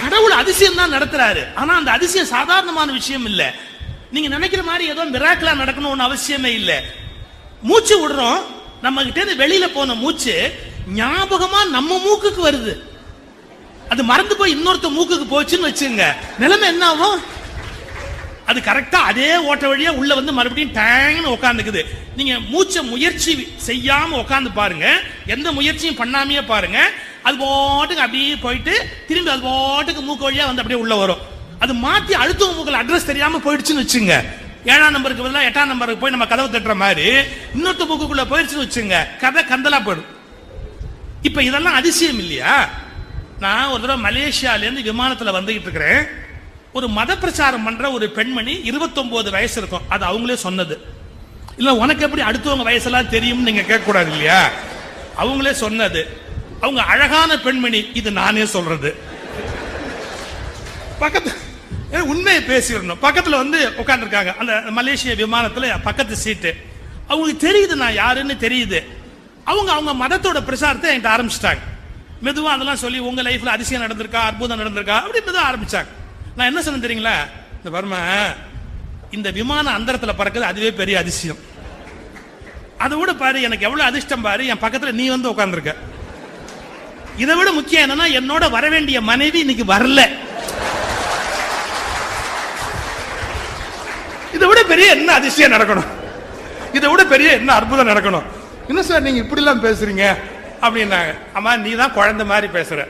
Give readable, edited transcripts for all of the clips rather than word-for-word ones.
கடவுள் அதிசயம் தான் நடத்துறாரு. ஆனா அந்த அதிசயம் சாதாரணமான விஷயம் இல்ல. நீங்க நினைக்கிற மாதிரி ஏதோ மிராக்கிளா நடக்கணும்னு அவசியமே இல்ல. மூச்சு விடுறோம், நம்ம கிட்ட இருந்து வெளியில போன மூச்சு ஞாபகமா நம்ம மூக்குக்கு வருது. அது மறந்து போய் இன்னொருத்த மூக்குக்கு போச்சுன்னு வச்சுங்க, நிலைமை என்ன ஆகும்? அது கரெக்டா அதே ஓட்ட வழியா உள்ள வந்து மறுபடியும் டேங்னு உட்காந்துக்குது. நீங்க மூச்சை முயற்சி செய்யாம உட்காந்து பாருங்க, எந்த முயற்சியும் பண்ணாமையே பாருங்க, அது பாட்டுக்கு அப்படியே போயிட்டு திரும்பி அது பாட்டுக்கு மூக்கு வழியா வந்து அப்படியே உள்ள வரும். அது மாத்தி அடுத்த மூக்குல அட்ரஸ் தெரியாம போயிடுச்சுன்னு வச்சுங்க, 7ஆம் நம்பருக்கு பதிலாக 8ஆம் நம்பருக்கு போய் நம்ம கதவு தட்டுற மாதிரி இன்னொருத்த மூக்குக்குள்ள போயிடுச்சுன்னு வச்சுங்க, கதை கந்தலா போயிடும். இப்ப இதெல்லாம் அதிசயம் இல்லையா? நான் ஒரு தடவை மலேசியால இருந்து விமானத்துல வந்துகிட்டு இருக்கிறேன். ஒரு மத பிரச்சாரம் பண்ற ஒரு பெண்மணி 29 வயசு இருக்கும். அது அவங்களே சொன்னது. இல்ல உனக்கு எப்படி அடுத்தவங்க வயசெல்லாம் தெரியும் நீங்க கேட்க கூடாது இல்லையா? அவங்களே சொன்னது. அவங்க அழகான பெண்மணி, இது நானே சொல்றது. பக்கத்து உண்மையை பேசிடணும். பக்கத்துல வந்து உட்கார்ந்து இருக்காங்க அந்த மலேசிய விமானத்துல பக்கத்து சீட்டு. அவங்களுக்கு தெரியுது நான் யாருன்னு தெரியுது. அவங்க மதத்தோட பிரச்சாரத்தை என்கிட்ட ஆரம்பிச்சிட்டாங்க. மெதுவா அதெல்லாம் சொல்லி உங்க லைஃப்ல அதிசயம் நடந்திருக்கா, அற்புதம் நடந்திருக்கா அப்படி மெதுவா ஆரம்பிச்சாங்க. நான் என்ன சொன்ன தெரியுங்களா? இந்த வர்மா, இந்த விமானம் அந்தரத்துல பறக்குது, அதுவே பெரிய அதிசயம். அதை விட பாரு எனக்கு எவ்வளவு அதிர்ஷ்டம் பாரு, என் பக்கத்துல நீ வந்து உட்கார்ந்துருக்க. இதை விட முக்கியம் என்னன்னா, என்னோட வர வேண்டிய மனைவி இன்னைக்கு வரல. இதை விட பெரிய என்ன அதிசயம் நடக்கணும்? இதை விட பெரிய என்ன அற்புதம் நடக்கணும்? என்ன சார் நீங்க இப்படி எல்லாம் பேசுறீங்க அப்படின்னாங்க. ஆமா, நீ தான் குழந்தை மாதிரி பேசுற.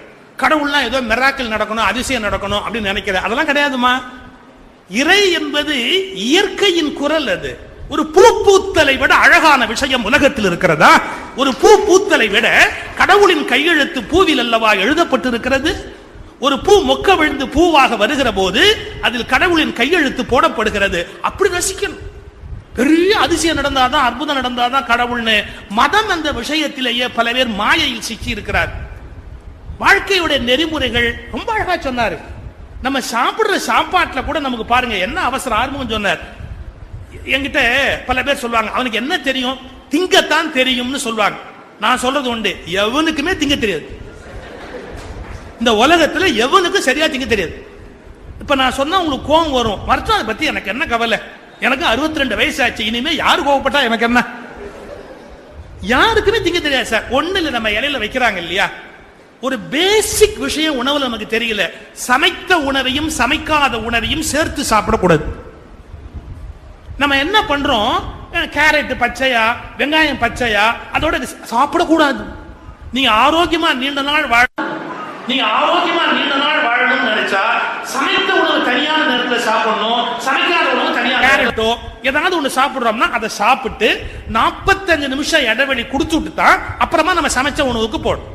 கடவுள்லாம் ஏதோ மிராக்கிள் நடக்கணும், அதிசயம் நடக்கணும் அப்படின்னு நினைக்கிற, அதெல்லாம் கிடையாதுமா. இறை என்பது இயற்கையின் குரல். அது ஒரு பூ பூத்தலை விட அழகான விஷயம் உலகத்தில் இருக்கிறதா? ஒரு பூ பூத்தலை விட கடவுளின் கையெழுத்து பூவில் அல்லவா எழுதப்பட்டிருக்கிறது? ஒரு பூ மொக்க விழுந்து பூவாக வருகிற போது அதில் கடவுளின் கையெழுத்து போடப்படுகிறது. அப்படி ரசிக்கணும். பெரிய அதிசயம் நடந்தாதான், அற்புதம் நடந்தாதான் கடவுள்னு. மதம் அந்த விஷயத்திலேயே பல பேர் மாயையில் சிக்கி இருக்கிறார். வாழ்க்கையுடைய நெறிமுறைகள் ரொம்ப அழகா சொன்னாரு. நம்ம சாப்பிடுற சாப்பாட்டுல கூட நமக்கு பாருங்க என்ன அவசரம். ஆர்வம் சொன்னார். என்கிட்ட பல பேர் சொல்லுவாங்க, அவனுக்கு என்ன தெரியும், திங்கத்தான் தெரியும்னு சொல்லுவாங்க. நான் சொல்றது உண்டு, எவனுக்குமே திங்க தெரியாது. இந்த உலகத்துல எவனுக்கும் சரியா திங்க தெரியாது. இப்ப நான் சொன்னா உங்களுக்கு கோவம் வரும், மறுத்தா அதை பத்தி எனக்கு என்ன கவலை, எனக்கு 62 வயசு ஆச்சு, இனிமே யாரு கோவப்பட்டா எனக்கு என்ன? யாருக்குமே திங்க தெரியாது சார். ஒண்ணு இல்ல, நம்ம இலையில வைக்கிறாங்க இல்லையா, ஒரு பேசிக் விஷயம் உணவுல நமக்கு தெரியல. சமைத்த உணவையும் சமைக்காத உணவையும் சேர்த்து சாப்பிடக்கூடாது. நம்ம என்ன பண்றோம், கேரட் பச்சையா, வெங்காயம் பச்சையா, அதோட சாப்பிடக்கூடாது. நீங்க ஆரோக்கியமா நீண்ட நாள் வாழணும்னு நினைச்சா சமைத்த உணவு தனியான நேரத்தில் சாப்பிடணும், சமைக்காத உணவு தனியாக. கேரட்டோ ஏதாவது ஒண்ணு சாப்பிடுறோம்னா அதை சாப்பிட்டு 45 நிமிஷம் இடைவெளி கொடுத்துட்டு தான் அப்புறமா நம்ம சமைச்ச உணவுக்கு போடும்.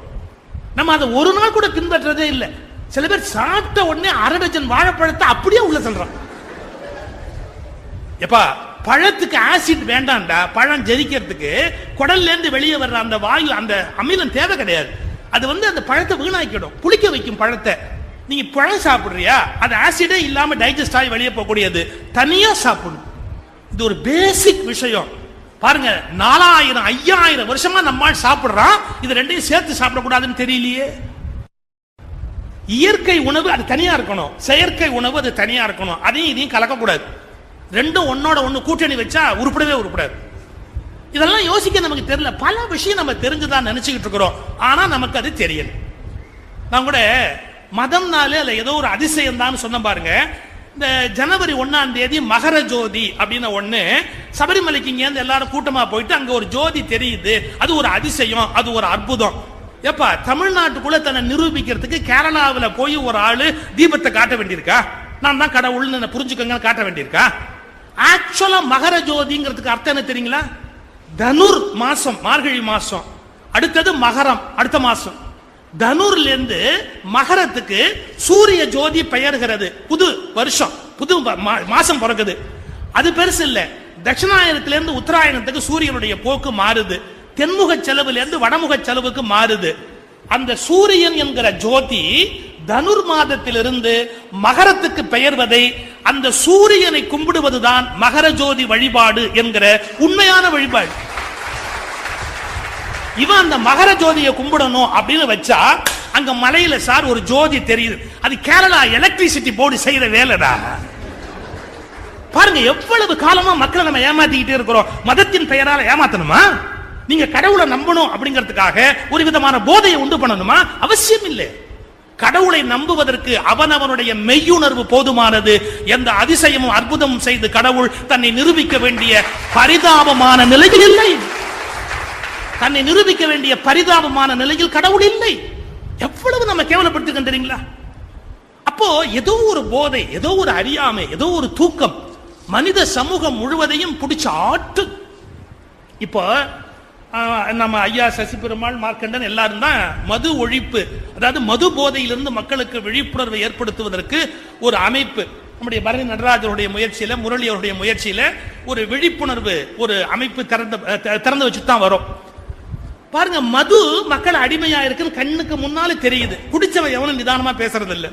நம்ம அதை ஒரு நாள் கூட பின்பற்றதே இல்லை. சில பேர் சாப்பிட்ட உடனே 1/2 டஜன் வாழைப்பழத்தை அப்படியே உள்ள சொல்றான். எப்பா, பழத்துக்கு ஆசிட் வேண்டாம்டா. பழம் ஜெரிக்கிறதுக்கு குடல்ல இருந்து வெளியே வர்ற அந்த வாயு, அந்த அமிலம் தேவை கிடையாது. அது வந்து அந்த பழத்தை வீணாக்கிடும், புளிக்க வைக்கும் பழத்தை. நீங்க பழம் சாப்பிடுறியா, அது ஆசிடே இல்லாம டைஜஸ்ட் ஆகி வெளியே போகக்கூடியது, தனியா சாப்பிடணும். இது ஒரு பேசிக் விஷயம். பாருங்க, 4000 5000 வருஷமா நம்மால் சாப்பிடுறான், இது ரெண்டையும் சேர்த்து சாப்பிடக்கூடாதுன்னு தெரியலையே. இயற்கை உணவு அது தனியா இருக்கணும், செயற்கை உணவு அது தனியா இருக்கணும். அதையும் இதையும் கலக்கக்கூடாது. ரெண்டும் ஒன்னோட ஒண்ணு கூட்டணி வச்சா உருப்படாது. இதெல்லாம் யோசிக்க நமக்கு தெரியல. பல விஷயம் நம்ம தெரிஞ்சுதான் நினைச்சுக்கிட்டு இருக்கிறோம், ஆனா நமக்கு அது தெரியல. நான் கூட மதம்னாலே அதுல ஏதோ ஒரு அதிசயம் தான் சொன்ன பாருங்க. இந்த ஜனவரி 1ஆம் தேதி மகர ஜோதி அப்படின்னு ஒண்ணு, சபரிமலைக்கு இங்க இருந்து எல்லாரும் கூட்டமா போயிட்டு அங்க ஒரு ஜோதி தெரியுது, அது ஒரு அதிசயம், அது ஒரு அற்புதம். எப்ப தமிழ்நாட்டுக்குள்ள தன்னை நிரூபிக்கிறதுக்கு கேரளாவில் போய் ஒரு ஆளு தீபத்தை காட்ட வேண்டியிருக்கா? நான் தான் கடவுள்னு புரிஞ்சுக்கங்க காட்ட வேண்டியிருக்கா? ஆக்சுவலா மகர ஜோதிங்கிறதுக்கு அர்த்தம் என்ன தெரியுங்களா? தனுர் மாசம், மார்கழி மாசம், அடுத்தது மகரம் அடுத்த மாசம். தனுர்ல இருந்து மகரத்துக்கு சூரிய ஜோதி பெயர்கிறது. புது வருஷம், புது மாசம் பிறகுது. அது பெருசு இல்ல. தட்சிணாயனத்தில இருந்து உத்தராயணத்துக்கு சூரியனுடைய போக்கு மாறுது. தென்முக செலவுல இருந்து வடமுக செலவுக்கு மாறுது. அந்த சூரியன் என்கிற ஜோதி தனுர் மாதத்திலிருந்து மகரத்துக்கு பெயர்வதை, அந்த சூரியனை கும்பிடுவதுதான் மகர ஜோதி வழிபாடு என்கிற உண்மையான வழிபாடு. இவன் அந்த மகர ஜோதியை கும்பிடணும் அப்படின்னு வச்சா அங்க மலையில சார் ஒரு ஜோதி தெரியுது, அது கேரளா எலக்ட்ரிசிட்டி போர்டு செய்யற வேலைடா. பாருங்க எவ்வளவு காலமா மக்களை நம்ம ஏமாத்திக்கிட்டே இருக்கிறோம். மதத்தின் பெயரால ஏமாத்தணுமா? நீங்க கடவுளை நம்பணும் அப்படிங்கிறதுக்காக ஒரு விதமான போதையை உண்டு பண்ணணுமா? அவசியம் இல்லை. கடவுளை நம்புவதற்கு அவனவனுடைய மெய்யுணர்வு போதுமானது. எந்த அதிசயமும் அற்புதமும் செய்து கடவுள் தன்னை நிரூபிக்க வேண்டிய பரிதாபமான நிலையில் இல்லை. தன்னை நிரூபிக்க வேண்டிய பரிதாபமான நிலையில் கடவுள் இல்லை. எவ்வளவு நம்ம கேவலப்படுத்துகின்றீங்களா? அப்போ ஏதோ ஒரு போதை, ஏதோ ஒரு அறியாமை, ஏதோ ஒரு தூக்கம் மனித சமூகம் முழுவதையும் பிடிச்ச ஆட்டு. இப்போ நம்ம ஐயா சசி பெருமாள், மார்க்கண்டன் எல்லாரும் தான் மது ஒழிப்பு, அதாவது மது போதையிலிருந்து மக்களுக்கு விழிப்புணர்வை ஏற்படுத்துவதற்கு ஒரு அமைப்பு, நம்முடைய பரணி நடராஜருடைய முயற்சியில, முரளி அவருடைய முயற்சியில ஒரு விழிப்புணர்வு ஒரு அமைப்பு திறந்து வச்சுட்டு தான் வரும். பாருங்க, மது மக்கள் அடிமையா இருக்குன்னு கண்ணுக்கு முன்னால தெரியுது. குடிச்சவன் எவனும் நிதானமா பேசுறது இல்ல.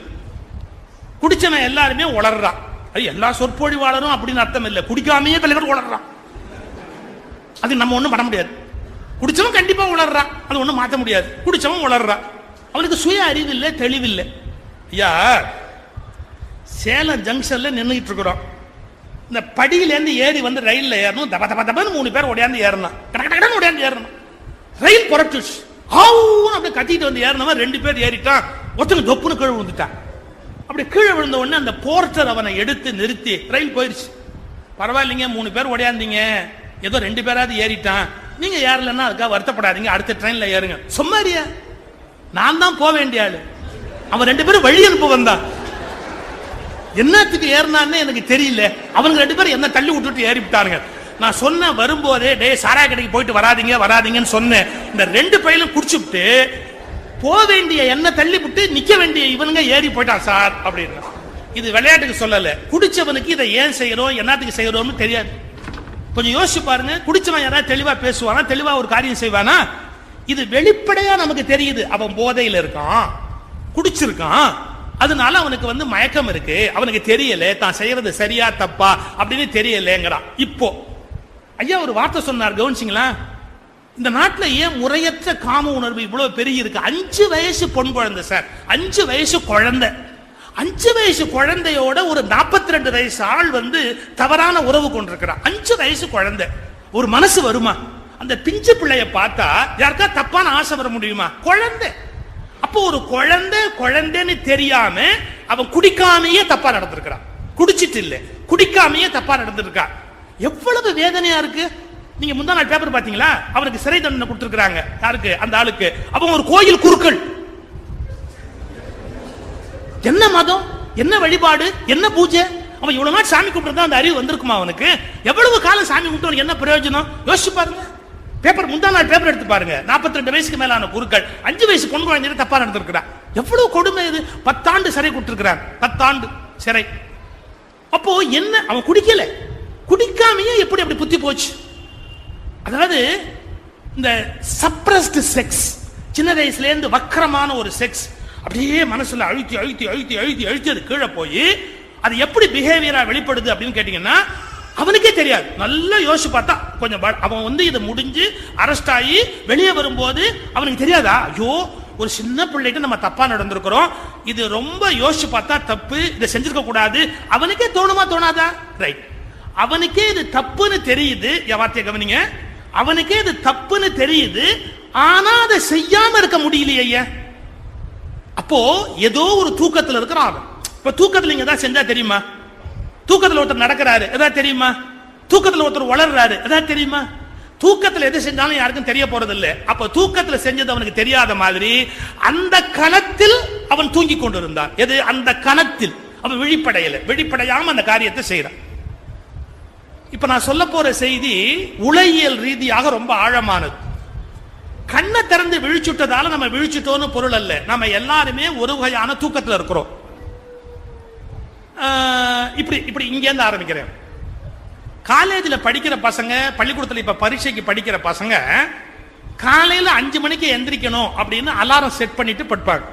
குடிச்சவன் எல்லாருமே உளறான். எல்லா சொற்பொழிவாளரும் அப்படின்னு அர்த்தம் இல்லை, குடிக்காமையே பல பேர் உளறான். அது நம்ம ஒண்ணும் பண்ண முடியாது. குடிச்சவன் கண்டிப்பா உளறான், அது ஒண்ணும் மாற்ற முடியாது. குடிச்சவன் உளறான், அவனுக்கு சுய அறிவு இல்லை, தெளிவில்லை. ஐயா, சேலம் ஜங்ஷன்ல நின்றுட்டு இருக்கிறோம். இந்த படியிலேருந்து ஏறி வந்து ரயில்ல ஏறணும். தப தப தபன்னு 3 பேர் ஓடியாந்து ஏறணும், கடகடன்னு ஓடியாந்து ஏறணும். ரயில் புறப்பட்டுச்சு. அப்படியே கத்திட்டு வந்து ஏறினவன் 2 பேர் ஏறிட்டான். ஒருத்தங்க தொப்புன்னு கீழே விழுந்துட்டான். அப்படி கீழே விழுந்த உடனே அந்த போர்ட்டர் அவனை எடுத்து நிறுத்தி, ரயில் போயிருச்சு, பரவாயில்லைங்க 3 பேர் ஓடியாந்தீங்க, ஏதோ 2 பேராவது ஏறிட்டான், நீங்க ஏறலன்னா அதுக்காக வருத்தப்படாதீங்க, அடுத்த ட்ரெயின்ல ஏறுங்க. சும்மாரியா, நான் தான் போக வேண்டிய ஆளு. அவன் 2 பேரும் வழி அனுப்ப வந்தான். என்னத்துக்கு ஏறினான்னு எனக்கு தெரியல. அவனுக்கு 2 பேரும் என்ன தள்ளி விட்டுட்டு ஏறி விட்டாருங்க. நான் சொன்ன வரும்போதே, டே சாராய கடைக்கு போயிட்டு வராதிங்க வராதிங்கன்னு சொன்னேன். இந்த 2 பையிலும் குடிச்சுட்டு போக வேண்டிய என்ன தள்ளி விட்டு நிக்க வேண்டிய இவனுங்க ஏறி போயிட்டான் சார் அப்படின்னு. இது விளையாட்டுக்கு சொல்லல. குடிச்சவனுக்கு இதை ஏன் செய்யறோம், என்னத்துக்கு செய்யறோம்னு தெரியாது. கொஞ்சம் யோசிச்சு பாருங்க. குடிச்சவன் யாராவது தெளிவா பேசுவானா, தெளிவா ஒரு காரியம் செய்வானா? இது வெளிப்படையா நமக்கு தெரியுது. அவன் போதையில இருக்கான், குடிச்சிருக்கான், அதனால அவனுக்கு மயக்கம் இருக்கு, அவனுக்கு தெரியல தான் செய்யறது சரியா தப்பா அப்படின்னு தெரியலங்கிறான். இப்போ ஐயா ஒரு வார்த்தை சொன்னார், கவனிச்சிங்களா? இந்த நாட்டில் ஏன் முறையற்ற காம உணர்வு இவ்வளவு பெருகி இருக்கு? 5 வயசு பொன் குழந்தை சார், 5 வயசு குழந்தை, 5 வயசு குழந்தையோட ஒரு 42 வயசு ஆள் தவறான உறவு கொண்டிருக்கிறான். 5 வயசு குழந்தை. ஒரு மனசு வருமா? அந்த பிஞ்சு பிள்ளைய பார்த்தா யாருக்கா தப்பான ஆசை வர முடியுமா? குழந்தை. அப்போ ஒரு குழந்தை குழந்தைன்னு தெரியாம அவன் குடிக்காமையே தப்பா நடந்திருக்கிறான். குடிச்சிட்டு இல்ல, குடிக்காமையே தப்பா நடந்திருக்கான். எவ்வளவு வேதனையா இருக்கு. நீங்க முந்தா நாள் பேப்பர் பாத்தீங்களா? அவனுக்கு சிறை தண்டனை கொடுத்திருக்காங்க. யாருக்கு? அந்த ஆளுக்கு. அவன் ஒரு கோயில் குருக்கள். என்ன மதம், என்ன வழிபாடு, என்ன பூஜை? அவன் இவ்வளவு நாள் சாமி கும்பிட்டு அந்த அறிவு வந்திருக்குமா அவனுக்கு? எவ்வளவு காலம் சாமி கும்பிட்டு என்ன பிரயோஜனம்? யோசிச்சு பாருங்க. பேப்பர் முந்தா நாள் பேப்பர் எடுத்து பாருங்க. 42 வயசுக்கு மேலான குருக்கள் 5 வயசு பொண்ணு குழந்தை தப்பா நடந்திருக்கிறான். எவ்வளவு கொடுமை இது. 10 ஆண்டு சிறை கொடுத்திருக்கிறான். 10 ஆண்டு சிறை. அப்போ என்ன? அவன் குடிக்கல, குடிக்காமையே எப்படி அப்படி புத்தி போச்சு? அதாவது இந்த சப்ரஸ்ட் செக்ஸ், சின்ன வயசுல இருந்து வக்கரமான ஒரு செக்ஸ் அப்படியே மனசுல அழுத்தி அழுத்தி அழுத்தி அழுத்தி அழுத்தி அது கீழே போய் அது எப்படி பிஹேவியரா வெளிப்படுது அப்படின்னு கேட்டீங்கன்னா அவனுக்கே தெரியாது. நல்லா யோசிச்சு பார்த்தா கொஞ்சம் அவன் இதை முடிஞ்சு அரெஸ்ட் ஆகி வெளியே வரும்போது அவனுக்கு தெரியாதா, ஐயோ ஒரு சின்ன பிள்ளைக்கு நம்ம தப்பா நடந்திருக்கிறோம், இது ரொம்ப யோசிச்சு பார்த்தா தப்பு, இதை செஞ்சிருக்க கூடாது. அவனுக்கே தோணுமா தோணாதா? ரைட். அவனுக்கே இது தப்புன்னு தெரியுது. என் வார்த்தையை கவனிங்க. அவனுக்கே இது தப்புன்னு தெரியுது, ஆனா அதை செய்யாம இருக்க முடியலையே. அப்போ ஏதோ ஒரு தூக்கத்தில் இருக்கிறான். இப்ப தூக்கத்தில் நீங்க ஏதாவது செஞ்சா தெரியுமா? தூக்கத்தில் ஒருத்தர் நடக்கிறாரு, ஏதாவது தெரியுமா? தூக்கத்தில் ஒருத்தர் வளர்றாரு, ஏதாவது தெரியுமா? தூக்கத்தில் எது செஞ்சாலும் யாருக்கும் தெரிய போறது இல்லை. அப்ப தூக்கத்தில் செஞ்சது அவனுக்கு தெரியாத மாதிரி அந்த கணத்தில் அவன் தூங்கி கொண்டிருந்தான். எது? அந்த கணத்தில் அவன் விழிப்படையல, விழிப்படையாம அந்த காரியத்தை செய்யறான். இப்ப நான் சொல்ல போற செய்தி உளவியல் ரீதியாக ரொம்ப ஆழமானது. கண்ணை திறந்து விழிச்சுட்டதால நம்ம விழிச்சுட்டோன்னு பொருள் அல்ல. நம்ம எல்லாருமே ஒரு வகையான தூக்கத்தில் இருக்கிறோம். இப்படி இப்படி இங்க இருந்து ஆரம்பிக்கிறேன். காலேஜில் படிக்கிற பசங்க, பள்ளிக்கூடத்தில் இப்ப பரீட்சைக்கு படிக்கிற பசங்க காலையில 5 மணிக்கு எந்திரிக்கணும் அப்படின்னு அலாரம் செட் பண்ணிட்டு படுப்பாங்க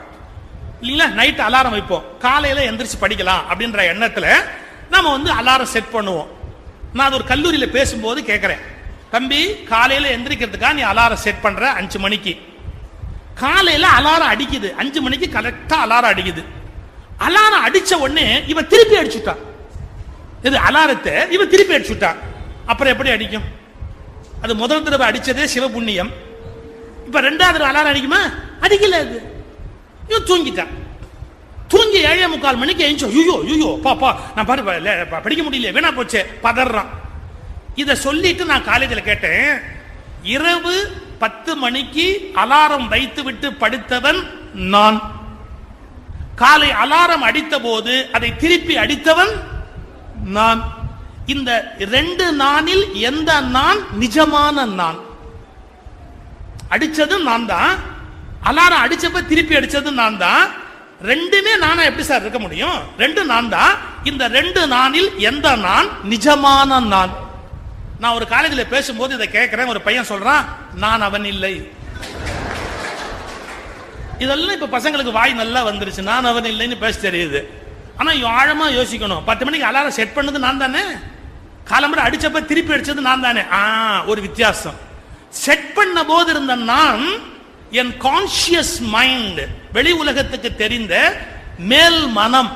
இல்லைங்களா? நைட் அலாரம் வைப்போம், காலையில எந்திரிச்சு படிக்கலாம் அப்படின்ற எண்ணத்துல நாம அலாரம் செட் பண்ணுவோம். நான் அது ஒரு கல்லூரியில பேசும்போது கேட்கிறேன், தம்பி காலையில எந்திரிக்கிறதுக்காக நீ அலாரம் செட் பண்ற 5 மணிக்கு, காலையில அலாரம் அடிக்குது, 5 மணிக்கு கரெக்டா அலாரம் அடிக்குது. அலாரம் அடிச்ச உடனே இவன் திருப்பி அடிச்சுட்டான். இது அலாரத்தை இவன் திருப்பி அடிச்சுட்டான். அப்புறம் எப்படி அடிக்கும்? அது முதல் தடவை அடிச்சதே சிவபுண்ணியம். இப்ப 2வது தடவை அலாரம் அடிக்குமா? அடிக்கல. அது இவன் தூங்கிட்டான். தூங்கி 7:45 மணிக்கு எழுந்தோ, ஐயோ பாப்பா நான் பாரு படிக்க முடியல, வேணா போச்சே, பதறான். இத சொல்லிட்டு நான் காலேஜில் கேட்டேன், இரவு 10 மணிக்கு அலாரம் வைத்து விட்டு படுத்தவன் நான். காலை அலாரம் அடித்த போது அதை திருப்பி அடித்தவன் நான். இந்த 2 நானில் எந்த நான் நிஜமான நான்? அடிச்சது நான் தான், அலாரம் அடிச்சப்ப திருப்பி அடிச்சது நான் தான். 2மே நானா எப்படி சார் இருக்க முடியும்? 2 நான் தான். இந்த 2 நானில் எந்த நான் நிஜமான நான்? நான் ஒரு காலேஜில் பேசும்போது இதை கேட்கிறேன். ஒரு பையன் சொல்றான், நான் அவன் இல்லை. இதெல்லாம் இப்ப பசங்களுக்கு வாய் நல்லா வந்துருச்சு, நான் அவன் இல்லைன்னு பேச தெரியுது. ஆனா ஆழமா யோசிக்கணும். 10 மணிக்கு அலாரம் செட் பண்ணது நான் தானே, காலம்பரை அடிச்சப்ப திருப்பி அடிச்சது நான் தானே. ஒரு வித்தியாசம். செட் பண்ண போது இருந்த நான் என் கான்சியஸ் மைண்ட், வெளி உலகத்துக்கு தெரிந்த மேல் மனம்,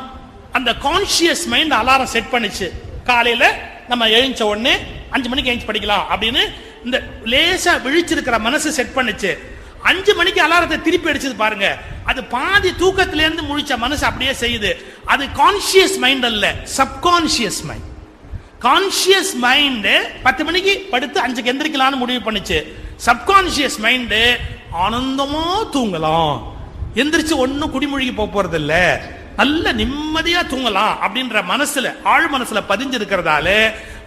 அந்த கான்சியஸ் மைண்ட் அலாரம் செட் பண்ணிச்சு. காலையில நம்ம எழுந்த உடனே 5 மணிக்கு எழுந்து படிக்கலாம் அப்படின்னு இந்த லேசா விழிச்சிருக்கிற மனசு செட் பண்ணுச்சு. 5 மணிக்கு அலாரத்தை திருப்பி அடிச்சது பாருங்க, அது பாதி தூக்கத்திலிருந்து முழிச்ச மனசு அப்படியே செய்யுது. அது கான்சியஸ் மைண்ட் அல்ல, சப்கான்சியஸ் மைண்ட். கான்சியஸ் மைண்ட் 10 மணிக்கு படுத்து 5க்கு எந்திரிக்கலாம்னு முடிவு பண்ணுச்சு. சப்கான்சியஸ் மைண்ட் ஆனந்தமா தூங்கலாம், எந்திரிச்சு ஒன்னும் குடிமொழிக்கு போறது இல்ல, நல்ல நிம்மதியா தூங்கலாம் அப்படின்ற மனசுல, ஆழ் மனசுல பதிஞ்சிருக்கிறதால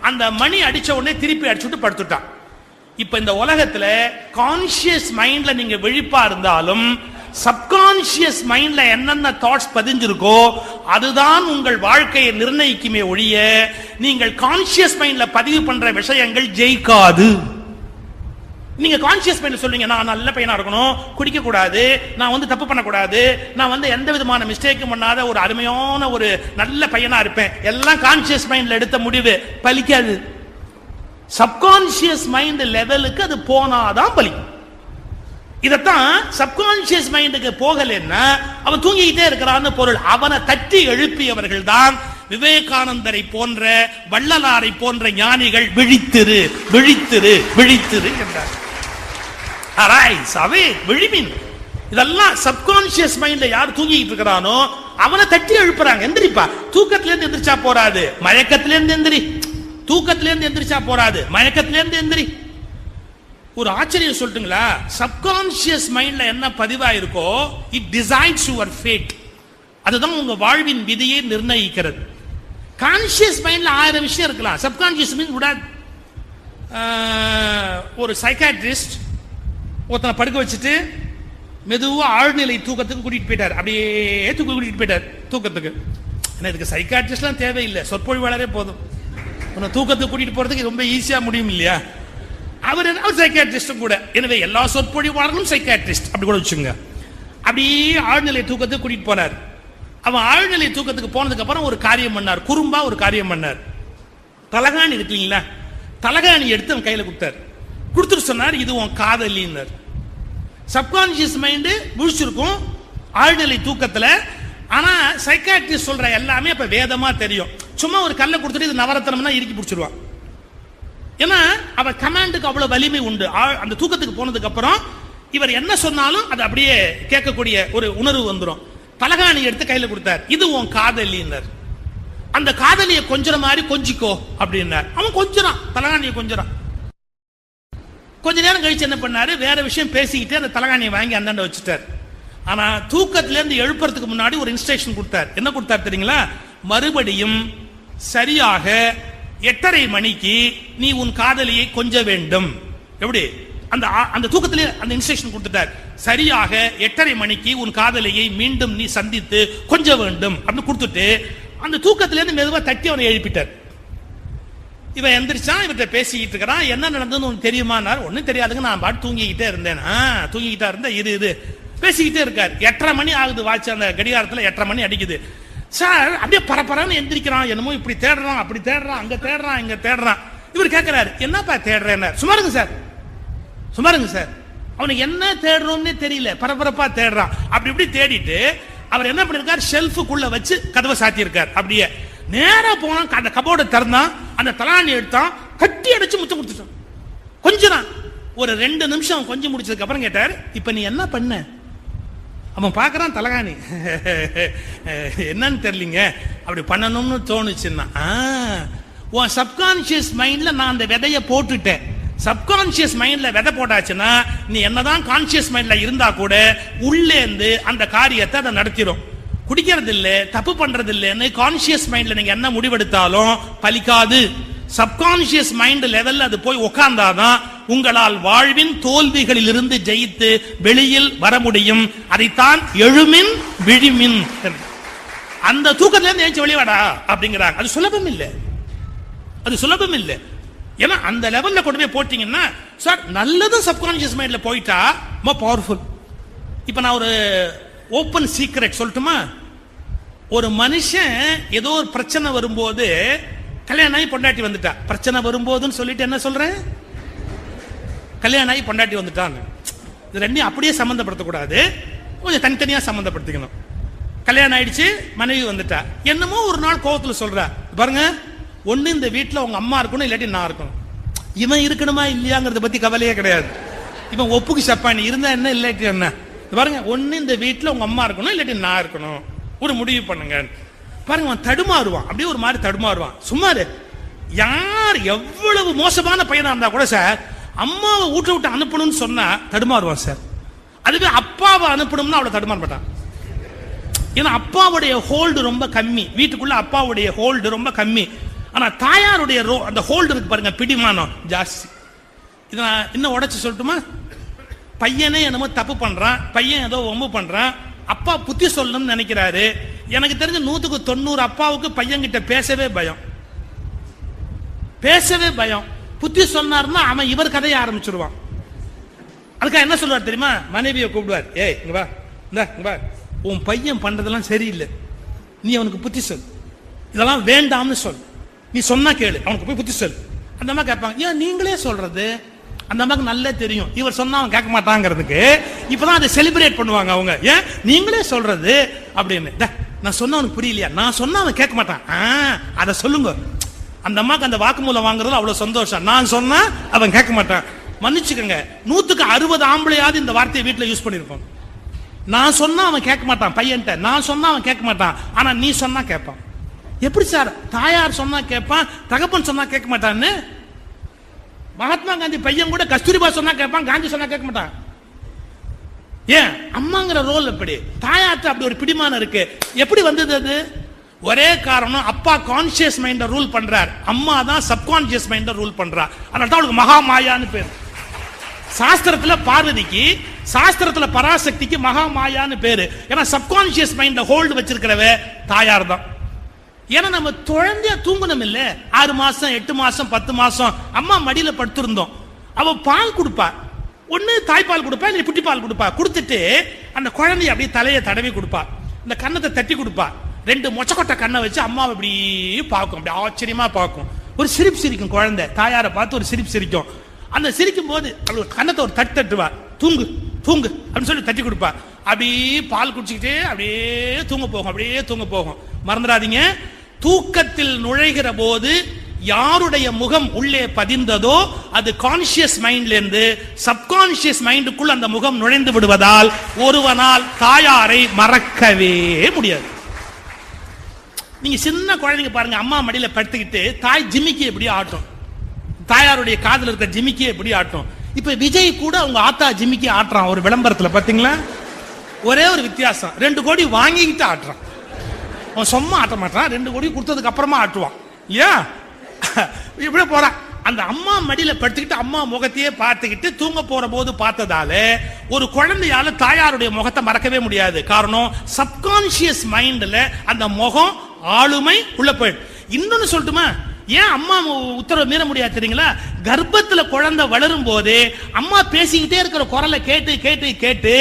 அந்த மணி அடிச்ச உடனே திருப்பி அடிச்சுட்டு படுத்துட்டான். இப்ப இந்த உலகத்துல கான்சியஸ் மைண்ட்ல நீங்க விழிப்பா இருந்தாலும் சப்கான்சியஸ் மைண்ட்ல என்னென்ன தாட்ஸ் பதிஞ்சிருக்கோ அதுதான் உங்கள் வாழ்க்கையை நிர்ணயிக்குமே ஒழிய நீங்கள் கான்சியஸ் மைண்ட்ல பதிவு பண்ற விஷயங்கள் ஜெயிக்காது. நீங்க கான்சியஸ் மைண்ட்ல சொல்றீங்க, நான் நல்ல பையனா இருக்கணும், குடிக்க கூடாது, நான் தப்பு பண்ணக்கூடாது, நான் எந்த விதமான மிஸ்டேக்கும் பண்ணாத ஒரு அருமையான ஒரு நல்ல பையனா இருப்பேன், எல்லாம் கான்சியஸ் மைண்ட்ல எடுத்த முடிவு பலிக்காது. சப்கான்சியஸ் மைண்ட் லெவலுக்கு அது போனாதான் பலிக்கும். இதத்தான் சப்கான்சியஸ் மைண்டுக்கு போகலன்னா அவன் தூங்கிக்கிட்டே இருக்கிறான்னு பொருள். அவனை தட்டி எழுப்பியவர்கள் தான் விவேகானந்தரை போன்ற வள்ளலாரை போன்ற ஞானிகள். விழித்திரு விழித்திரு விழித்திரு என்றார். Arise, awake, விழிமின். இதெல்லாம் சப்கான்சியஸ் மைண்ட்ல யார் தூங்கிட்டு இருக்கிறானோ அவனை தட்டி எழுப்புறாங்க. எந்திரிப்பா, தூக்கத்திலிருந்து எந்திரிச்சா போறாது, மயக்கத்திலிருந்து எந்திரி. தூக்கத்திலிருந்து எந்திரிச்சா போறாது, மயக்கத்திலிருந்து எந்திரி. ஒரு ஆச்சரியம் சொல்லட்டுங்களா? சப்கான்சியஸ் மைண்ட்ல என்ன பதிவா இருக்கோ இட் டிசைட்ஸ் யுவர் ஃபேட். அதுதான் உங்க வாழ்வின் விதியை நிர்ணயிக்கிறது. கான்சியஸ் மைண்ட்ல 1000 விஷயம் இருக்கலாம், சப்கான்சியஸ் மைண்ட் விடாது. ஒரு சைக்காட்ரிஸ்ட் ஒருத்தனை படுக்க வச்சுட்டு மெதுவா ஆழ்நிலை தூக்கத்துக்கு கூட்டிட்டு போயிட்டார். அப்படியே கூட்டிட்டு போயிட்டார் தூக்கத்துக்கு. இதுக்கு சைக்காட்ரிஸ்ட்லாம் தேவையில்லை, சொற்பொழிவாளரே போதும். தூக்கத்துக்கு கூட்டிட்டு போறதுக்கு ரொம்ப ஈஸியா முடியும் இல்லையா? அவர் சைக்காட்ரிஸ்டும் கூட. எனவே எல்லா சொற்பொழிவாளர்களும் சைக்காட்ரிஸ்ட் அப்படி கூட வச்சுங்க. அப்படியே ஆழ்நிலை தூக்கத்துக்கு கூட்டிட்டு போனார். அவன் ஆழ்நிலை தூக்கத்துக்கு போனதுக்கு அப்புறம் ஒரு காரியம் பண்ணார், குறும்பா ஒரு காரியம் பண்ணார். தலகாணி இருக்கீங்களா, தலகாணி எடுத்து அவன் கையில கொடுத்தார். கொடுத்துட்டு சொன்னார், இது உன் காதலின்னார். சப்கான்சியஸ் மைண்டு முழிச்சிருக்கும் ஆழ்நிலை தூக்கத்துல. ஆனா சைக்காட்ரிஸ்ட் சொல்ற எல்லாமே அப்ப வேதமா தெரியும். சும்மா ஒரு கல்லை கொடுத்துட்டு இது நவரத்னம்னா இறுக்கி பிடிச்சிருவான். ஏன்னா அவ கமாண்டுக்கு அவ்வளவு வலிமை உண்டு. அந்த தூக்கத்துக்கு போனதுக்கு அப்புறம் இவர் என்ன சொன்னாலும் அது அப்படியே கேட்கக்கூடிய ஒரு உணர்வு வந்துடும். தலகாணி எடுத்து கையில கொடுத்தார், இது உன் காதலின்னார். அந்த காதலியை கொஞ்சற மாதிரி கொஞ்சிக்கோ அப்படின்னார். அவன் கொஞ்சறான், தலகாணியை கொஞ்சறான். கொஞ்ச நேரம் கழிச்சு என்ன பண்ணாரு, வேற விஷயம் பேசிக்கிட்டு அந்த தலகாணியை வாங்கி அந்தாண்ட வச்சுட்டார். ஆனா தூக்கத்திலிருந்து எழுப்புறதுக்கு முன்னாடி ஒரு இன்ஸ்ட்ரக்ஷன் கொடுத்தார். என்ன கொடுத்தார் தெரியுங்களா? மறுபடியும் சரியாக 8:30 மணிக்கு நீ உன் காதலியை கொஞ்ச வேண்டும். எப்படி? அந்த தூக்கத்திலே அந்த இன்ஸ்ட்ரக்ஷன் கொடுத்துட்டார். சரியாக 8:30 மணிக்கு உன் காதலியை மீண்டும் நீ சந்தித்து கொஞ்ச வேண்டும் அப்படின்னு கொடுத்துட்டு அந்த தூக்கத்திலிருந்து மெதுவா தட்டி அவனை எழுப்பிட்டார். இவன் எந்திரிச்சான், இவர்கிட்ட பேசிக்கிட்டு இருக்கிறான். என்ன நடந்ததுன்னு உனக்கு தெரியுமானார். ஒன்னும் தெரியாதுங்க, நான் பாட்டு தூங்கிக்கிட்டே இருந்தேன். தூங்கிக்கிட்டா இருந்தா இது பேசிக்கிட்டே இருக்கார். 8:30 மணி ஆகுது, வாட்ச் அந்த கடிகாரத்தில் 8:30 மணி அடிக்குது. சார் அப்படியே பரபரன்னு எந்திரிக்கிறான். என்னமோ இப்படி தேடுறான், அப்படி தேடுறான், அங்க தேடுறான், இங்க தேடுறான். இவர் கேட்கிறாரு, என்னப்பா தேடுறேன்? சுமாருங்க சார், சுமாருங்க சார். அவனுக்கு என்ன தேடுறோம்னே தெரியல, பரபரப்பா தேடுறான். அப்படி இப்படி தேடிட்டு அவர் என்ன பண்ணிருக்காரு, ஷெல்ஃபுக்குள்ள வச்சு கதவை சாத்தி இருக்கார். அப்படியே நேரா போனான், அந்த கபோர்டை திறந்தான், அந்த தலாணி எடுத்தான், கட்டி அடிச்சு முத்தம் கொடுத்துட்டான். கொஞ்சம் ஒரு 2 நிமிஷம் கொஞ்சம் முடிச்சதுக்கு அப்புறம் கேட்டார், இப்ப நீ என்ன பண்ண? அவன் பார்க்கறான் தலகாணி, என்னன்னு தெரியலீங்க, அப்படி பண்ணணும்னு தோணுச்சுன்னா, உன் சப்கான்சியஸ் மைண்ட்ல நான் அந்த விதைய போட்டுட்டேன். சப்கான்சியஸ் மைண்ட்ல விதை போட்டாச்சுன்னா நீ என்னதான் கான்சியஸ் மைண்ட்ல இருந்தா கூட உள்ளேந்து அந்த காரியத்தை அதை நடத்திடும். குடிக்கிறது இல்ல, தப்பு பண்றது இல்லைன்னு கான்சியஸ் மைண்ட்ல நீங்க என்ன முடிவெடுத்தாலும் பலிக்காது. சப்கான்சியஸ் மைண்ட் லெவல்ல அது போய் உட்கார்ந்தாதான் உங்களால் வாழ்வின் தோல்விகளில் இருந்து ஜெயித்து வெளியில் வர முடியும். அதைத்தான் எழுமின் விழிமின், அந்த தூக்கத்துல இருந்து ஏஞ்சி வெளியே வாடா அப்படிங்கிறாங்க. அது சுலபம் இல்லை, அது சுலபம் இல்லை. ஏன்னா அந்த லெவல்ல கொண்டு போய் போட்டீங்கன்னா சார் நல்லதும் சப்கான்சியஸ் மைண்ட்ல போயிட்டா ரொம்ப பவர்ஃபுல். இப்ப நான் ஒரு ஓப்பன் சீக்ரெட் சொல்லட்டுமா? ஒரு மனுஷன் ஏதோ ஒரு பிரச்சனை வரும்போது, கல்யாணம் ஆகி பொண்டாட்டி வந்துட்டா, பிரச்சனை வரும்போதுன்னு சொல்லிட்டு என்ன சொல்றேன், கல்யாணம் ஆகி பொண்டாட்டி வந்துட்டாங்க. இது ரெண்டையும் அப்படியே சம்பந்தப்படுத்தக்கூடாது, கொஞ்சம் தனித்தனியா சம்பந்தப்படுத்திக்கணும். கல்யாணம் ஆயிடுச்சு, மனைவி வந்துட்டா, என்னமோ ஒரு நாள் கோவத்துல சொல்றா, பாருங்க ஒண்ணு இந்த வீட்டுல உங்க அம்மா இருக்கணும், இல்லாட்டி நான் இருக்கணும். இவன் இருக்கணுமா இல்லையாங்கிறத பத்தி கவலையே கிடையாது. இவன் ஒப்புக்கு சப்பானி இருந்தா என்ன இல்லாட்டி என்ன, பாருங்க ஒண்ணு இந்த வீட்டுல உங்க அம்மா இருக்கணும், இல்லாட்டி நான் இருக்கணும், ஒரு முடிவு பண்ணுங்க. பாருங்க அவன் தடுமாறுவான், அப்படியே ஒரு மாதிரி தடுமாறுவான். சும்மாரு யார் எவ்வளவு மோசமான பையனா இருந்தா கூட சார், அம்மாவை வீட்டை விட்டு அனுப்பணும்னு சொன்னா தடுமாறுவான் சார். அதுவே அப்பாவை அனுப்பணும்னா அவளை தடுமாற மாட்டான். ஏன்னா அப்பாவுடைய ஹோல்டு ரொம்ப கம்மி, வீட்டுக்குள்ள அப்பாவுடைய ஹோல்டு ரொம்ப கம்மி. ஆனா தாயாருடைய அந்த ஹோல்டு இருக்கு பாருங்க, பிடிமானம் ஜாஸ்தி. இதை நான் இன்னும் உடைச்சு சொல்லட்டுமா? பையனே என்னமோ தப்பு பண்றான், பையன் ஏதோ வம்பு பண்றான், அப்பா புத்தி சொல்லணும்னு நினைக்கிறாரு. எனக்கு தெரிஞ்ச 100க்கு 90 அப்பாவுக்கு பையன்கிட்ட பேசவே பயம், பேசவே பயம். புத்தி சொன்னார்னா அவன் இவர் கதையை ஆரம்பிச்சிருவான். அதுக்காக என்ன சொல்லுவார் தெரியுமா? மனைவியை கூப்பிடுவார், ஏய் இங்க வா, இங்க வா, உன் பையன் பண்றதெல்லாம் சரியில்லை, நீ அவனுக்கு புத்தி சொல், இதெல்லாம் வேண்டாம்னு சொல், நீ சொன்னா கேளு, அவனுக்கு போய் புத்தி சொல். அந்த அம்மா கேட்பாங்க, ஏன் நீங்களே சொல்றது? அந்த அம்மாக்கு நல்லா தெரியும் இவர் சொன்னா அவன் கேட்க மாட்டாங்கிறதுக்கு. இப்பதான் அதை செலிப்ரேட் பண்ணுவாங்க அவங்க, ஏன் நீங்களே சொல்றது அப்படின்னு. நான் சொன்ன அவனுக்கு புரியலையா? நான் சொன்னா அவன் கேட்க மாட்டான், அதை சொல்லுங்க. அந்த அம்மாக்கு அந்த வாக்குமூலம் வாங்குறது அவ்வளவு சந்தோஷம். நான் சொன்னா அவன் கேட்க மாட்டான். மன்னிச்சுக்கங்க, 100க்கு 60 ஆம்பளையாவது இந்த வார்த்தையை வீட்டுல யூஸ் பண்ணிருப்பான். நான் சொன்னா அவன் கேட்க மாட்டான் பையன்ட்ட, நான் சொன்னா அவன் கேட்க மாட்டான், ஆனா நீ சொன்னா கேட்பான். எப்படி சார்? தாயார் சொன்னா கேட்பான், தகப்பன் சொன்னா கேட்க மாட்டான்னு. மகாத்மா காந்தி பையன் கூட கஸ்தூரிபா சொன்னா கேட்பான், காந்தி சொன்னா கேட்க மாட்டான். ஏன்? அம்மாங்கிற ரோல் எப்படி, தாயார்ட்ட அப்படி ஒரு பிடிமானம் இருக்கு. எப்படி வந்தது அது? ஒரே காரணம், அப்பா கான்சியஸ் மைண்ட ரூல் பண்றார், அம்மா தான் சப்கான்சியஸ் மைண்ட ரூல் பண்றா. அதனால தான் அவளுக்கு மகா மாயான்னு பேர். சாஸ்திரத்துல பார்வதிக்கு, சாஸ்திரத்துல பராசக்திக்கு மகா மாயான்னு பேரு. ஏன்னா சப்கான்சியஸ் மைண்ட ஹோல்டு வச்சிருக்கிறவ தாயார் தான். ஏன்னா நம்ம குழந்தைய தூங்கணும் இல்ல, 6 மாசம் 8 மாசம் 10 மாசம் அம்மா மடியில படுத்திருந்தோம். அவ பால் கொடுப்பா, ஒண்ணு தாய்ப்பால் கொடுப்பா, இல்ல புட்டி பால் கொடுப்பா. கொடுத்துட்டு அந்த குழந்தைய அப்படியே தலையை தடவி கொடுப்பா, இந்த கண்ணத்தை தட்டி கொடுப்பா, 2 மொச்சக்கொட்டை கண்ணை வச்சு அம்மாவை இப்படி பார்க்கும், அப்படி ஆச்சரியமா பார்க்கும். ஒரு சிரிப்பு சிரிக்கும் குழந்தை, தாயாரை பார்த்து ஒரு சிரிப்பு சிரிக்கும். அந்த சிரிக்கும் போது கண்ணத்தை ஒரு தட்டுவா, தூங்கு தூங்கு அப்படின்னு சொல்லி தட்டி கொடுப்பா. அப்படியே பால் குடிச்சுக்கிட்டே அப்படியே தூங்க போகும், அப்படியே தூங்க போகும். மறந்துடாதீங்க, தூக்கத்தில் நுழைகிற போது யாருடைய முகம் உள்ளே பதிந்ததோ அது கான்சியஸ் மைண்ட்ல இருந்து சப்கான்சியஸ் மைண்டுக்குள் அந்த முகம் நுழைந்து விடுவதால் ஒருவனால் தாயாரை மறக்கவே முடியாது. நீங்க சின்ன குழந்தைங்க பாருங்க, அம்மா மடியில படுத்துக்கிட்டு தாய் ஜிமிக்கி எப்படி ஆட்டும், தாயாருடைய காதுல இருக்க ஜிமிக்கி எப்படி ஆட்டும். இப்ப விஜய் கூட அவங்க ஆத்தா ஜிமிக்கி ஆட்டுறான் ஒரு விளம்பரத்துல, பாத்தீங்களா? ஒரே ஒரு வித்தியாசம், 2 கோடி வாங்கிக்கிட்டு ஆட்டுறான். அவன் சும்மா ஆட்ட மாட்டான், 2 கோடி கொடுத்ததுக்கு அப்புறமா ஆட்டுவான் இல்லையா? இப்படி போறான். அந்த அம்மா மடியில படுத்துக்கிட்டு அம்மா முகத்தையே பார்த்துக்கிட்டு தூங்க போற போது பார்த்ததால ஒரு குழந்தையால தாயாருடைய முகத்தை மறக்கவே முடியாது. காரணம், சப்கான்சியஸ் மைண்ட்ல அந்த முகம் ஆளுமை உள்ள போயிடும். இன்னொன்னு சொல்லட்டுமா, ஏன் அம்மா உத்தரவு மீற முடியாது தெரியுங்களா? கர்ப்பத்துல குழந்தை வளரும் போது அம்மா பேசிக்கிட்டே இருக்கிற குரலை கேட்டு கேட்டு கேட்டு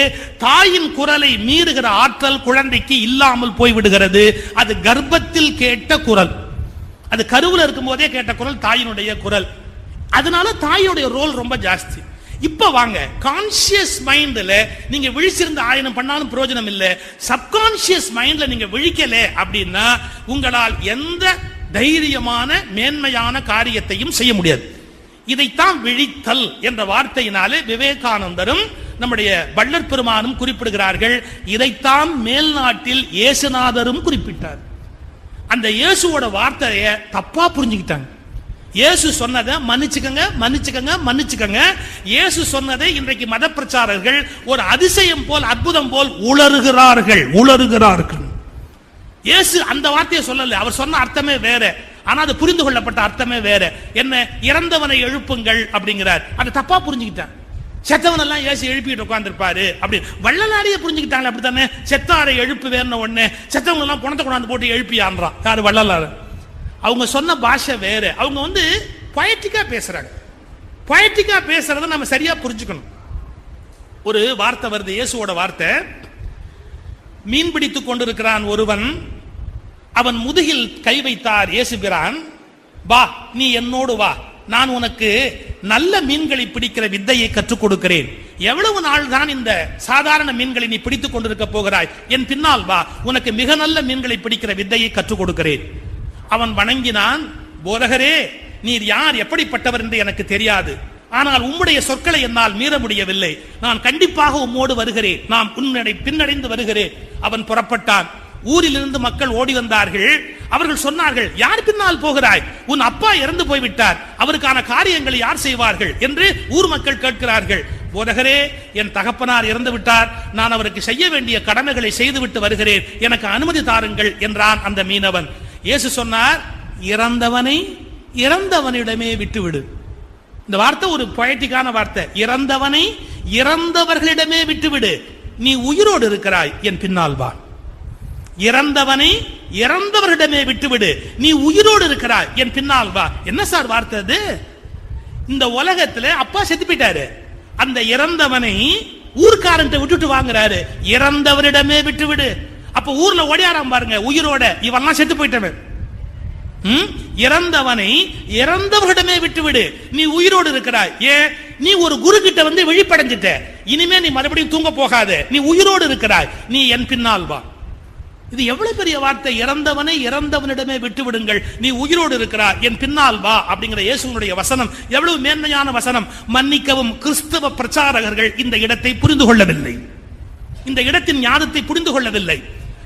தாயின் குரலை மீறுகிற ஆற்றல் குழந்தைக்கு இல்லாமல் போய்விடுகிறது. அது கர்ப்பத்தில் கேட்ட குரல், அது கருவுல இருக்கும் போதே கேட்ட குரல் தாயினுடைய குரல். அதனால தாயுடைய ரோல் ரொம்ப ஜாஸ்தி. இப்ப வாங்க, கான்சியஸ் மைண்ட்ல நீங்க விழிச்சிருந்த ஆயனம் பண்ணாலும் பிரயோஜனம் இல்லை. சப்கான்சியஸ் மைண்ட்ல நீங்க விழிக்கல அப்படின்னா உங்களால் எந்த தைரியமான மேன்மையான காரியத்தையும் செய்ய முடியாது. இதைத்தான் விழித்தல் என்ற வார்த்தையினாலே விவேகானந்தரும் நம்முடைய வள்ளற் பெருமானும் குறிப்பிடுகிறார்கள். இதைத்தான் மேல்நாட்டில் இயேசுநாதரும் குறிப்பிட்டார். அந்த இயேசுவோட வார்த்தையை தப்பா புரிஞ்சுக்கிட்டாங்க. இயேசு சொன்னதை மன்னிச்சுக்கங்க மன்னிச்சுக்கங்க மன்னிச்சுக்கங்க. இயேசு சொன்னதை இன்றைக்கு மத பிரச்சாரர்கள் ஒரு அதிசயம் போல் அற்புதம் போல் உளறுகிறார்கள். இயேசு அந்த வார்த்தையை சொல்லல, அவர் சொன்ன அர்த்தமே வேற. ஆனா அது புரிந்து கொள்ளப்பட்ட அர்த்தமே வேற. என்ன, இறந்தவனை எழுப்புங்கள் அப்படிங்கிறார். அதை தப்பா புரிஞ்சுக்கிட்டான். செத்தவன் எல்லாம் இயேசு எழுப்பிட்டு உட்கார்ந்துருப்பாரு அப்படி வள்ளலாரியே புரிஞ்சுக்கிட்டாங்க. அப்படித்தானே, செத்தாரை எழுப்பு வேற ஒண்ணு, செத்தவங்க எல்லாம் பணத்தை கொண்டாந்து போட்டு எழுப்பியான்றான் யாரு, வள்ளலாறு. அவங்க சொன்ன பாஷை வேற. அவங்க பொயட்டிக்கா பேசுறாங்க. பொயட்டிக்கா பேசுறத நம்ம சரியா புரிஞ்சுக்கணும். ஒரு வார்த்தை வருது, இயேசுவோட வார்த்தை. மீன் பிடித்துக் கொண்டிருக்கிறான் ஒருவன், அவன் முதுகில் கை வைத்தார் இயேசுகிறான். வா, நீ என்னோடு வா, நான் உனக்கு நல்ல மீன்களை பிடிக்கிற வித்தையை கற்றுக் கொடுக்கிறேன். எவ்வளவு நாள் தான் இந்த சாதாரண மீன்களை நீ பிடித்துக் கொண்டிருக்க போகிறாய்? என் பின்னால் வா, உனக்கு மிக நல்ல மீன்களை பிடிக்கிற வித்தையை கற்றுக் கொடுக்கிறேன். அவன் வணங்கினான். போதகரே, நீர் யார், எப்படிப்பட்டவர் என்று எனக்கு தெரியாது. ஆனால் உம்முடைய சொற்களை என்னால் மீற முடியவில்லை. நான் கண்டிப்பாக உம்மோடு வருகிறேன், நான் உன்னை பின்னடைந்து வருகிறேன். அவன் புறப்பட்டான். ஊரிலிருந்து மக்கள் ஓடி வந்தார்கள். அவர்கள் சொன்னார்கள், யார் பின்னால் போகிறாய்? உன் அப்பா இறந்து போய்விட்டார், அவருக்கான காரியங்களை யார் செய்வார்கள் என்று ஊர் மக்கள் கேட்கிறார்கள். போதகரே, என் தகப்பனார் இறந்து விட்டார், நான் அவருக்கு செய்ய வேண்டிய கடமைகளை செய்துவிட்டு வருகிறேன், எனக்கு அனுமதி தாருங்கள் என்றான் அந்த மீனவன். இயேசு சொன்னார், இறந்தவனை இறந்தவனிடமே விட்டுவிடு. இந்த வார்த்தை ஒரு பொயட்டிக்கான வார்த்தை. இறந்தவனை இறந்தவர்களிடமே விட்டுவிடு, நீ உயிரோடு இருக்கிறாய், என் பின்னால் வா. இறந்தவனை இறந்தவர்களிடமே விட்டுவிடு, நீ உயிரோடு இருக்கிறாய், என் பின்னால் வா. என்ன சார் வார்த்தை அது? இந்த உலகத்துல அப்பா செத்து போயிட்டாரு, அந்த இறந்தவனை ஊர்க்காரன் விட்டுட்டு வாங்குறாரு. இறந்தவரிடமே விட்டுவிடு. அப்ப ஊர்ல ஓடியாராம் பாருங்க உயிரோட, இவெல்லாம் செத்து போயிட்டவன். இறந்தவனை இறந்தவரிடமே விட்டுவிடு, நீ உயிரோடு இருக்கிறாய். ஏன்? நீ ஒரு குரு கிட்ட விழிப்படைஞ்சிட்ட, இனிமே நீ மறுபடியும் தூங்க போகாத, நீ உயிரோடு இருக்கிறாய், நீ என் பின்னால் வா. இது எவ்வளவு பெரிய வார்த்தை! இறந்தவனை இறந்தவனிடமே விட்டு விடுங்கள், நீ உயிரோடு இருக்கிறாய், என் பின்னால் வா அப்படிங்கிற இயேசுவினுடைய வசனம் எவ்வளவு மேன்மையான வசனம்! மன்னிக்கவும், கிறிஸ்தவ பிரச்சாரகர்கள் இந்த இடத்தை புரிந்து கொள்ளவில்லை, இந்த இடத்தின் ஞானத்தை புரிந்து கொள்ளவில்லை.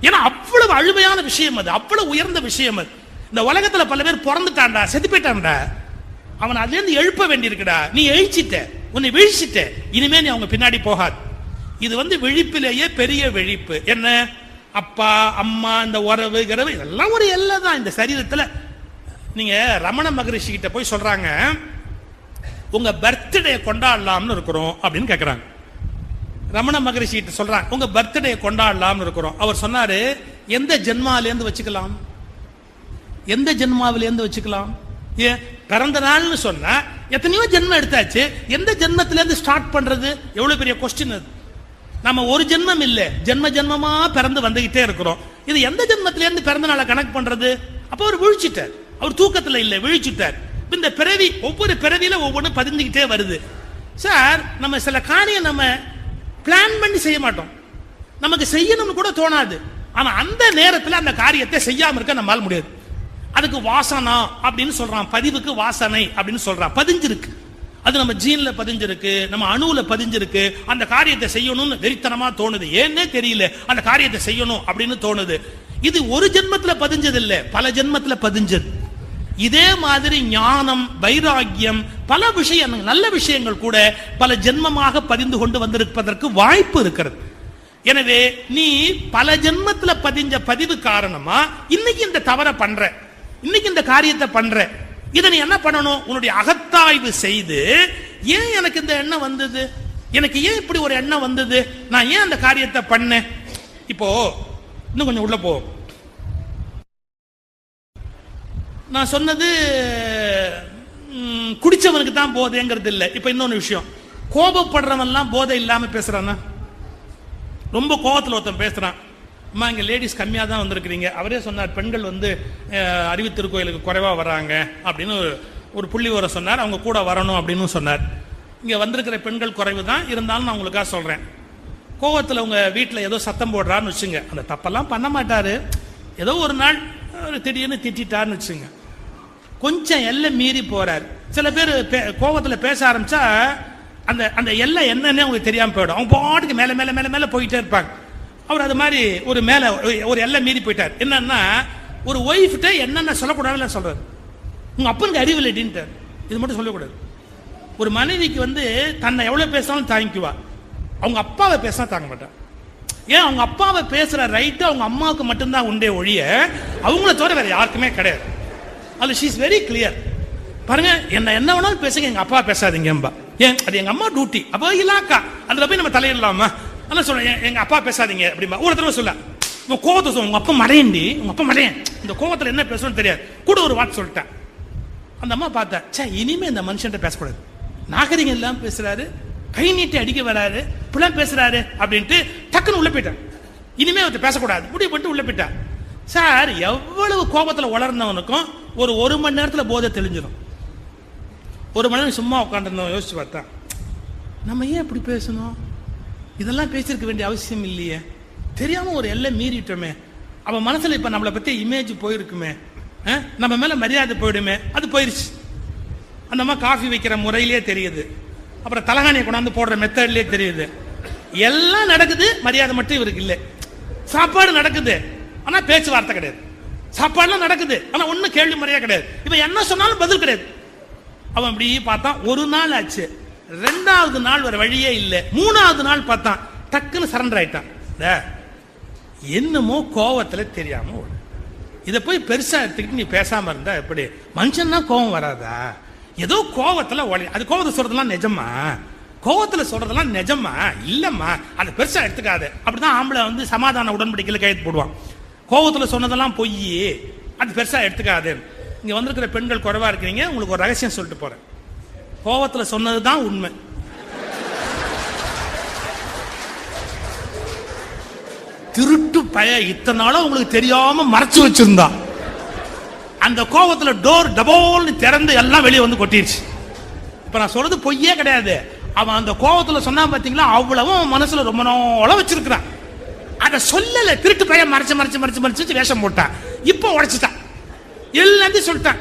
ஏன்னா அவ்வளவு அழுமையான விஷயம் அது, அவ்வளவு உயர்ந்த விஷயம் அது. இந்த உலகத்துல பல பேர் பிறந்துட்டான்டா, செத்து போயிட்டான்டா, அவன் அதுல இருந்து எழுப்ப வேண்டியிருக்குடா. நீ எழுச்சிட்ட, உன்னை வீழ்ச்சிட்ட, இனிமே நீ அவங்க பின்னாடி போகாது. இது விழிப்பிலேயே பெரிய விழிப்பு. என்ன? அப்பா அம்மா, இந்த உறவு கிரவு இதெல்லாம் ஒரு எல்லை தான் இந்த சரீரத்தில். நீங்க ரமண மகரிஷி கிட்ட போய் சொல்றாங்க, உங்க பர்த்டே கொண்டாடலாம்னு இருக்கிறோம் அப்படின்னு கேட்கிறாங்க. ரமண மகரிஷி கிட்ட சொல்றாங்க, உங்க பர்த்டே கொண்டாடலாம்னு இருக்கிறோம். அவர் சொன்னாரு, எந்த ஜென்மாலேருந்து வச்சுக்கலாம், எந்த ஜென்மாவிலேருந்து வச்சுக்கலாம்? ஏன் பிறந்த நாள்னு சொன்னா எத்தனையோ ஜென்மம் எடுத்தாச்சு, எந்த ஜென்மத்திலேருந்து ஸ்டார்ட் பண்றது? எவ்வளவு பெரிய கொஸ்டின் அது. நம்ம ஒரு ஜென்மம் இல்ல, ஜென்ம ஜென்மமா பிறந்து வந்துகிட்டே இருக்கிறோம். இது எந்த ஜென்மத்திலேருந்து பிறந்த நாளை கணக்கு பண்றது? அப்ப அவர் விழிச்சிட்டார், அவர் தூக்கத்துல இல்ல, விழிச்சிட்டார். இந்த பிறவி, ஒவ்வொரு பிறவியில ஒவ்வொன்று பதிஞ்சுக்கிட்டே வருது. சார், நம்ம சில காரியம் நம்ம பிளான் பண்ணி செய்ய மாட்டோம், நமக்கு செய்யணும்னு கூட தோணாது. ஆனா அந்த நேரத்தில் அந்த காரியத்தை செய்யாம இருக்க நம்மால முடியாது. அதுக்கு வாசனா அப்படின்னு சொல்றான், பதிவுக்கு வாசனை அப்படின்னு சொல்றான். பதிஞ்சிருக்கு, அது நம்ம ஜீன்ல பதிஞ்சிருக்கு, நம்ம அணுவுல பதிஞ்சிருக்கு. அந்த காரியத்தை செய்யணும்னு வெறித்தனமா தோணுது, ஏன்னே தெரியல, அந்த காரியத்தை செய்யணும் அப்படின்னு தோணுது. இது ஒரு ஜென்மத்துல பதிஞ்சது இல்ல, பல ஜென்மத்துல பதிஞ்சது. இதே மாதிரி ஞானம், வைராக்கியம், பல விஷயங்கள், நல்ல விஷயங்கள் கூட பல ஜென்மமாக பதிந்து கொண்டு வந்திருப்பதற்கு வாய்ப்பு இருக்கிறது. எனவே நீ பல ஜென்மத்துல பதிஞ்ச பதிவு காரணமா இன்னைக்கு இந்த தவற பண்ற, இன்னைக்கு இந்த காரியத்தை பண்ற. இதை நீ என்ன பண்ணணும்? உன்னுடைய அகத்தாய்வு செய்து, ஏன் எனக்கு இந்த எண்ணம் வந்தது, எனக்கு ஏன் இப்படி ஒரு எண்ணம் வந்தது, நான் ஏன் அந்த காரியத்தை பண்ணேன். இப்போ இன்னும் கொஞ்சம் உள்ள போ. நான் சொன்னது குடிச்சவனுக்கு தான் போதைங்கிறது இல்லை. இப்ப இன்னொன்னு விஷயம், கோபப்படுறவன் எல்லாம் போதை இல்லாம பேசுறானா? ரொம்ப கோபத்தில் ஒருத்தன் பேசுறான், அம்மா இங்கே லேடிஸ் கம்மியாக தான் வந்திருக்கிறீங்க, அவரே சொன்னார் பெண்கள் அறிவு திருக்கோயிலுக்கு குறைவாக வராங்க அப்படின்னு ஒரு புள்ளி வர சொன்னார், அவங்க கூட வரணும் அப்படின்னு சொன்னார். இங்க வந்திருக்கிற பெண்கள் குறைவு தான், இருந்தாலும் நான் உங்களுக்காக சொல்றேன். கோவத்தில் உங்க வீட்டில் ஏதோ சத்தம் போடுறான்னு வச்சுங்க, அந்த தப்பெல்லாம் பண்ண மாட்டாரு, ஏதோ ஒரு நாள் திடீர்னு திட்டாருன்னு வச்சுங்க, கொஞ்சம் எல்லை மீறி போறாரு. சில பேர் கோவத்தில் பேச ஆரம்பிச்சா அந்த அந்த எல்லை என்னன்னு உங்களுக்கு தெரியாம போயிடும். அவங்க பாட்டுக்கு மேல மேல மேல மேல போயிட்டே இருப்பாங்க. அவர் அது மாதிரி ஒரு எல்லை மீறி போயிட்டார். என்னன்னா, ஒரு ஒய்ஃப்ட்ட என்னென்ன சொல்லக்கூடாதுன்னு சொல்றாரு. உங்க அப்பனுக்கு அறிவு இல்லைன்ட்டார், இது மட்டும் சொல்லக்கூடாது. ஒரு மனைவிக்கு தன்னை எவ்வளவு பேசினாலும் தாங்கிக்குவா, அவங்க அப்பாவை பேசினா தாங்க மாட்டான். ஏன், அவங்க அப்பாவை பேசுற ரைட்டு அவங்க அம்மாவுக்கு மட்டும்தான் உண்டே ஒழிய அவங்கள தவிர வேற யாருக்குமே கிடையாது. அது ஷீ இஸ் வெரி கிளியர். பாருங்க, என்ன வேணாலும் பேசுங்க, எங்க அப்பா பேசாதீங்கம்பா. ஏன், அது எங்க அம்மா டியூட்டி, அப்போ இலாக்கா, அதுல போய் நம்ம தலையிடலாமா? அதான் சொல்றேன், எங்க அப்பா பேசாதீங்க அப்படிம்பா. ஒரு தடவை சொல்ல கோவத்தை சொல்ல, உங்க அப்பா மறையண்டி, உங்க அப்பா மறையன், இந்த கோவத்துல என்ன பேசணும்னு தெரியாது, கூட ஒரு வார்த்தை சொல்லிட்டேன். அந்த அம்மா பார்த்தா, சே இனிமே இந்த மனுஷன் பேசக்கூடாது, நாகரிகம் எல்லாம் பேசுறாரு, கை நீட்டி அடிக்க வராரு, இப்பெல்லாம் பேசுறாரு அப்படின்ட்டு டக்குன்னு உள்ள போயிட்டான். இனிமே அவர் பேசக்கூடாது முடிவு பண்ணிட்டு உள்ள போயிட்டான். சார், எவ்வளவு கோபத்துல வளர்ந்தவனுக்கும் ஒரு மணி நேரத்துல போதை தெளிஞ்சிடும். ஒரு மணி நேரம் சும்மா உட்காந்துருந்தோம், யோசிச்சு பார்த்தா நம்ம ஏன் இப்படி பேசணும், இதெல்லாம் பேசிருக்க வேண்டிய அவசியம் இல்லையே, தெரியாம ஒரு எல்லை மீறிட்டோமே, அவன் மனசுல இப்ப நம்மளை பத்தி இமேஜ் போயிருக்குமே, நம்ம மேல மரியாதை போயிடுமே, அது போயிருச்சு. அந்த அம்மா காஃபி வைக்கிற முறையிலே தெரியுது, அப்புறம் தலகாணியை கொண்டாந்து போடுற மெத்தட்லயே தெரியுது. எல்லாம் நடக்குது, மரியாதை மட்டும் இவருக்கு இல்லை. சாப்பாடு நடக்குது, ஆனா பேச்சுவார்த்தை கிடையாது. சாப்பாடுலாம் நடக்குது, ஆனா ஒன்னும் கேள்வி முறையா கிடையாது. இப்ப என்ன சொன்னாலும் பதில் கிடையாது. அவன் அப்படி பார்த்தான், ஒரு நாள் ஆச்சு, 2வது நாள் வர வழியே இல்லை, 3வது நாள் பார்த்தான், டக்குன்னு சரண்டர் ஆயிட்டான். என்னமோ கோவத்துல தெரியாம இதை போய் பெருசா எடுத்துக்கிட்டு நீ பேசாம இருந்தா எப்படி? மனுஷன்னா கோவம் வராதா? ஏதோ கோவத்துல அது கோவத்தை சொல்றதெல்லாம் நிஜமா? கோவத்துல சொல்றதெல்லாம் நிஜமா? இல்லம்மா, அதை பெருசா எடுத்துக்காது. அப்படிதான் ஆம்பளை சமாதான உடன்படிக்கையில கையெழுத்து போடுவான். கோவத்துல சொன்னதெல்லாம் பொய், அது பெருசா எடுத்துக்காது. இங்க வந்திருக்கிற பெண்கள் குறைவா இருக்கிறீங்க, உங்களுக்கு ஒரு ரகசியம் சொல்லிட்டு போறேன். கோவத்துல சொன்னதுதான் உண்மை. திருட்டு பய இத்தனை நாளா உங்களுக்கு தெரியாம மறைச்சு வச்சிருந்தா, அந்த கோபத்துல டோர் டபோல்னு திறந்து எல்லாம் வெளியே வந்து கொட்டிருச்சு. இப்ப நான் சொல்றது பொய்யே கிடையாது. அவன் அந்த கோபத்துல சொன்னா பாத்தீங்களா, அவ்வளவும் மனசுல ரொம்ப நாளா வச்சிருக்கிறான். அத சொல்லல, திருட்டு பையன் மறைச்சு மறைச்சு மறைச்சு மறைச்சு வேஷம் போட்டான். இப்ப உடைச்சிட்டான், எல்லாத்தையும் சொல்லிட்டான்.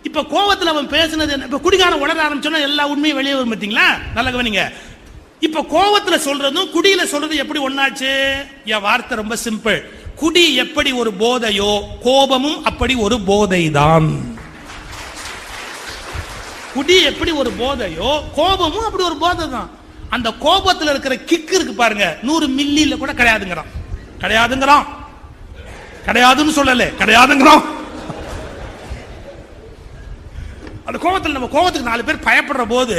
இப்ப கோபத்துல அவன் பேசினது என்ன? இப்ப குடிகாரன் உளர ஆரம்பிச்சோன்னா எல்லா உண்மையும் வெளியே வரும் பாத்தீங்களா? நல்ல கவனிங்க. இப்ப கோபத்துல சொல்றதும் குடியில சொல்றது எப்படி ஒன்னாச்சு? என் வார்த்தை ரொம்ப சிம்பிள். குடி எப்படி ஒரு போதையோ, கோபமும் அப்படி ஒரு போதைதான். குடி எப்படி ஒரு போதையோ, கோபமும் அப்படி ஒரு போதை தான். அந்த கோபத்துல இருக்கிற கிக் இருக்கு பாருங்க, 100 மில்லியில கூட கிடையாதுங்கிறான். கிடையாதுங்கிறான், கிடையாதுன்னு சொல்லல, கிடையாதுங்கிறான். அந்த கோபத்தில் நம்ம கோபத்துக்கு 4 பேர் பயப்படுற போது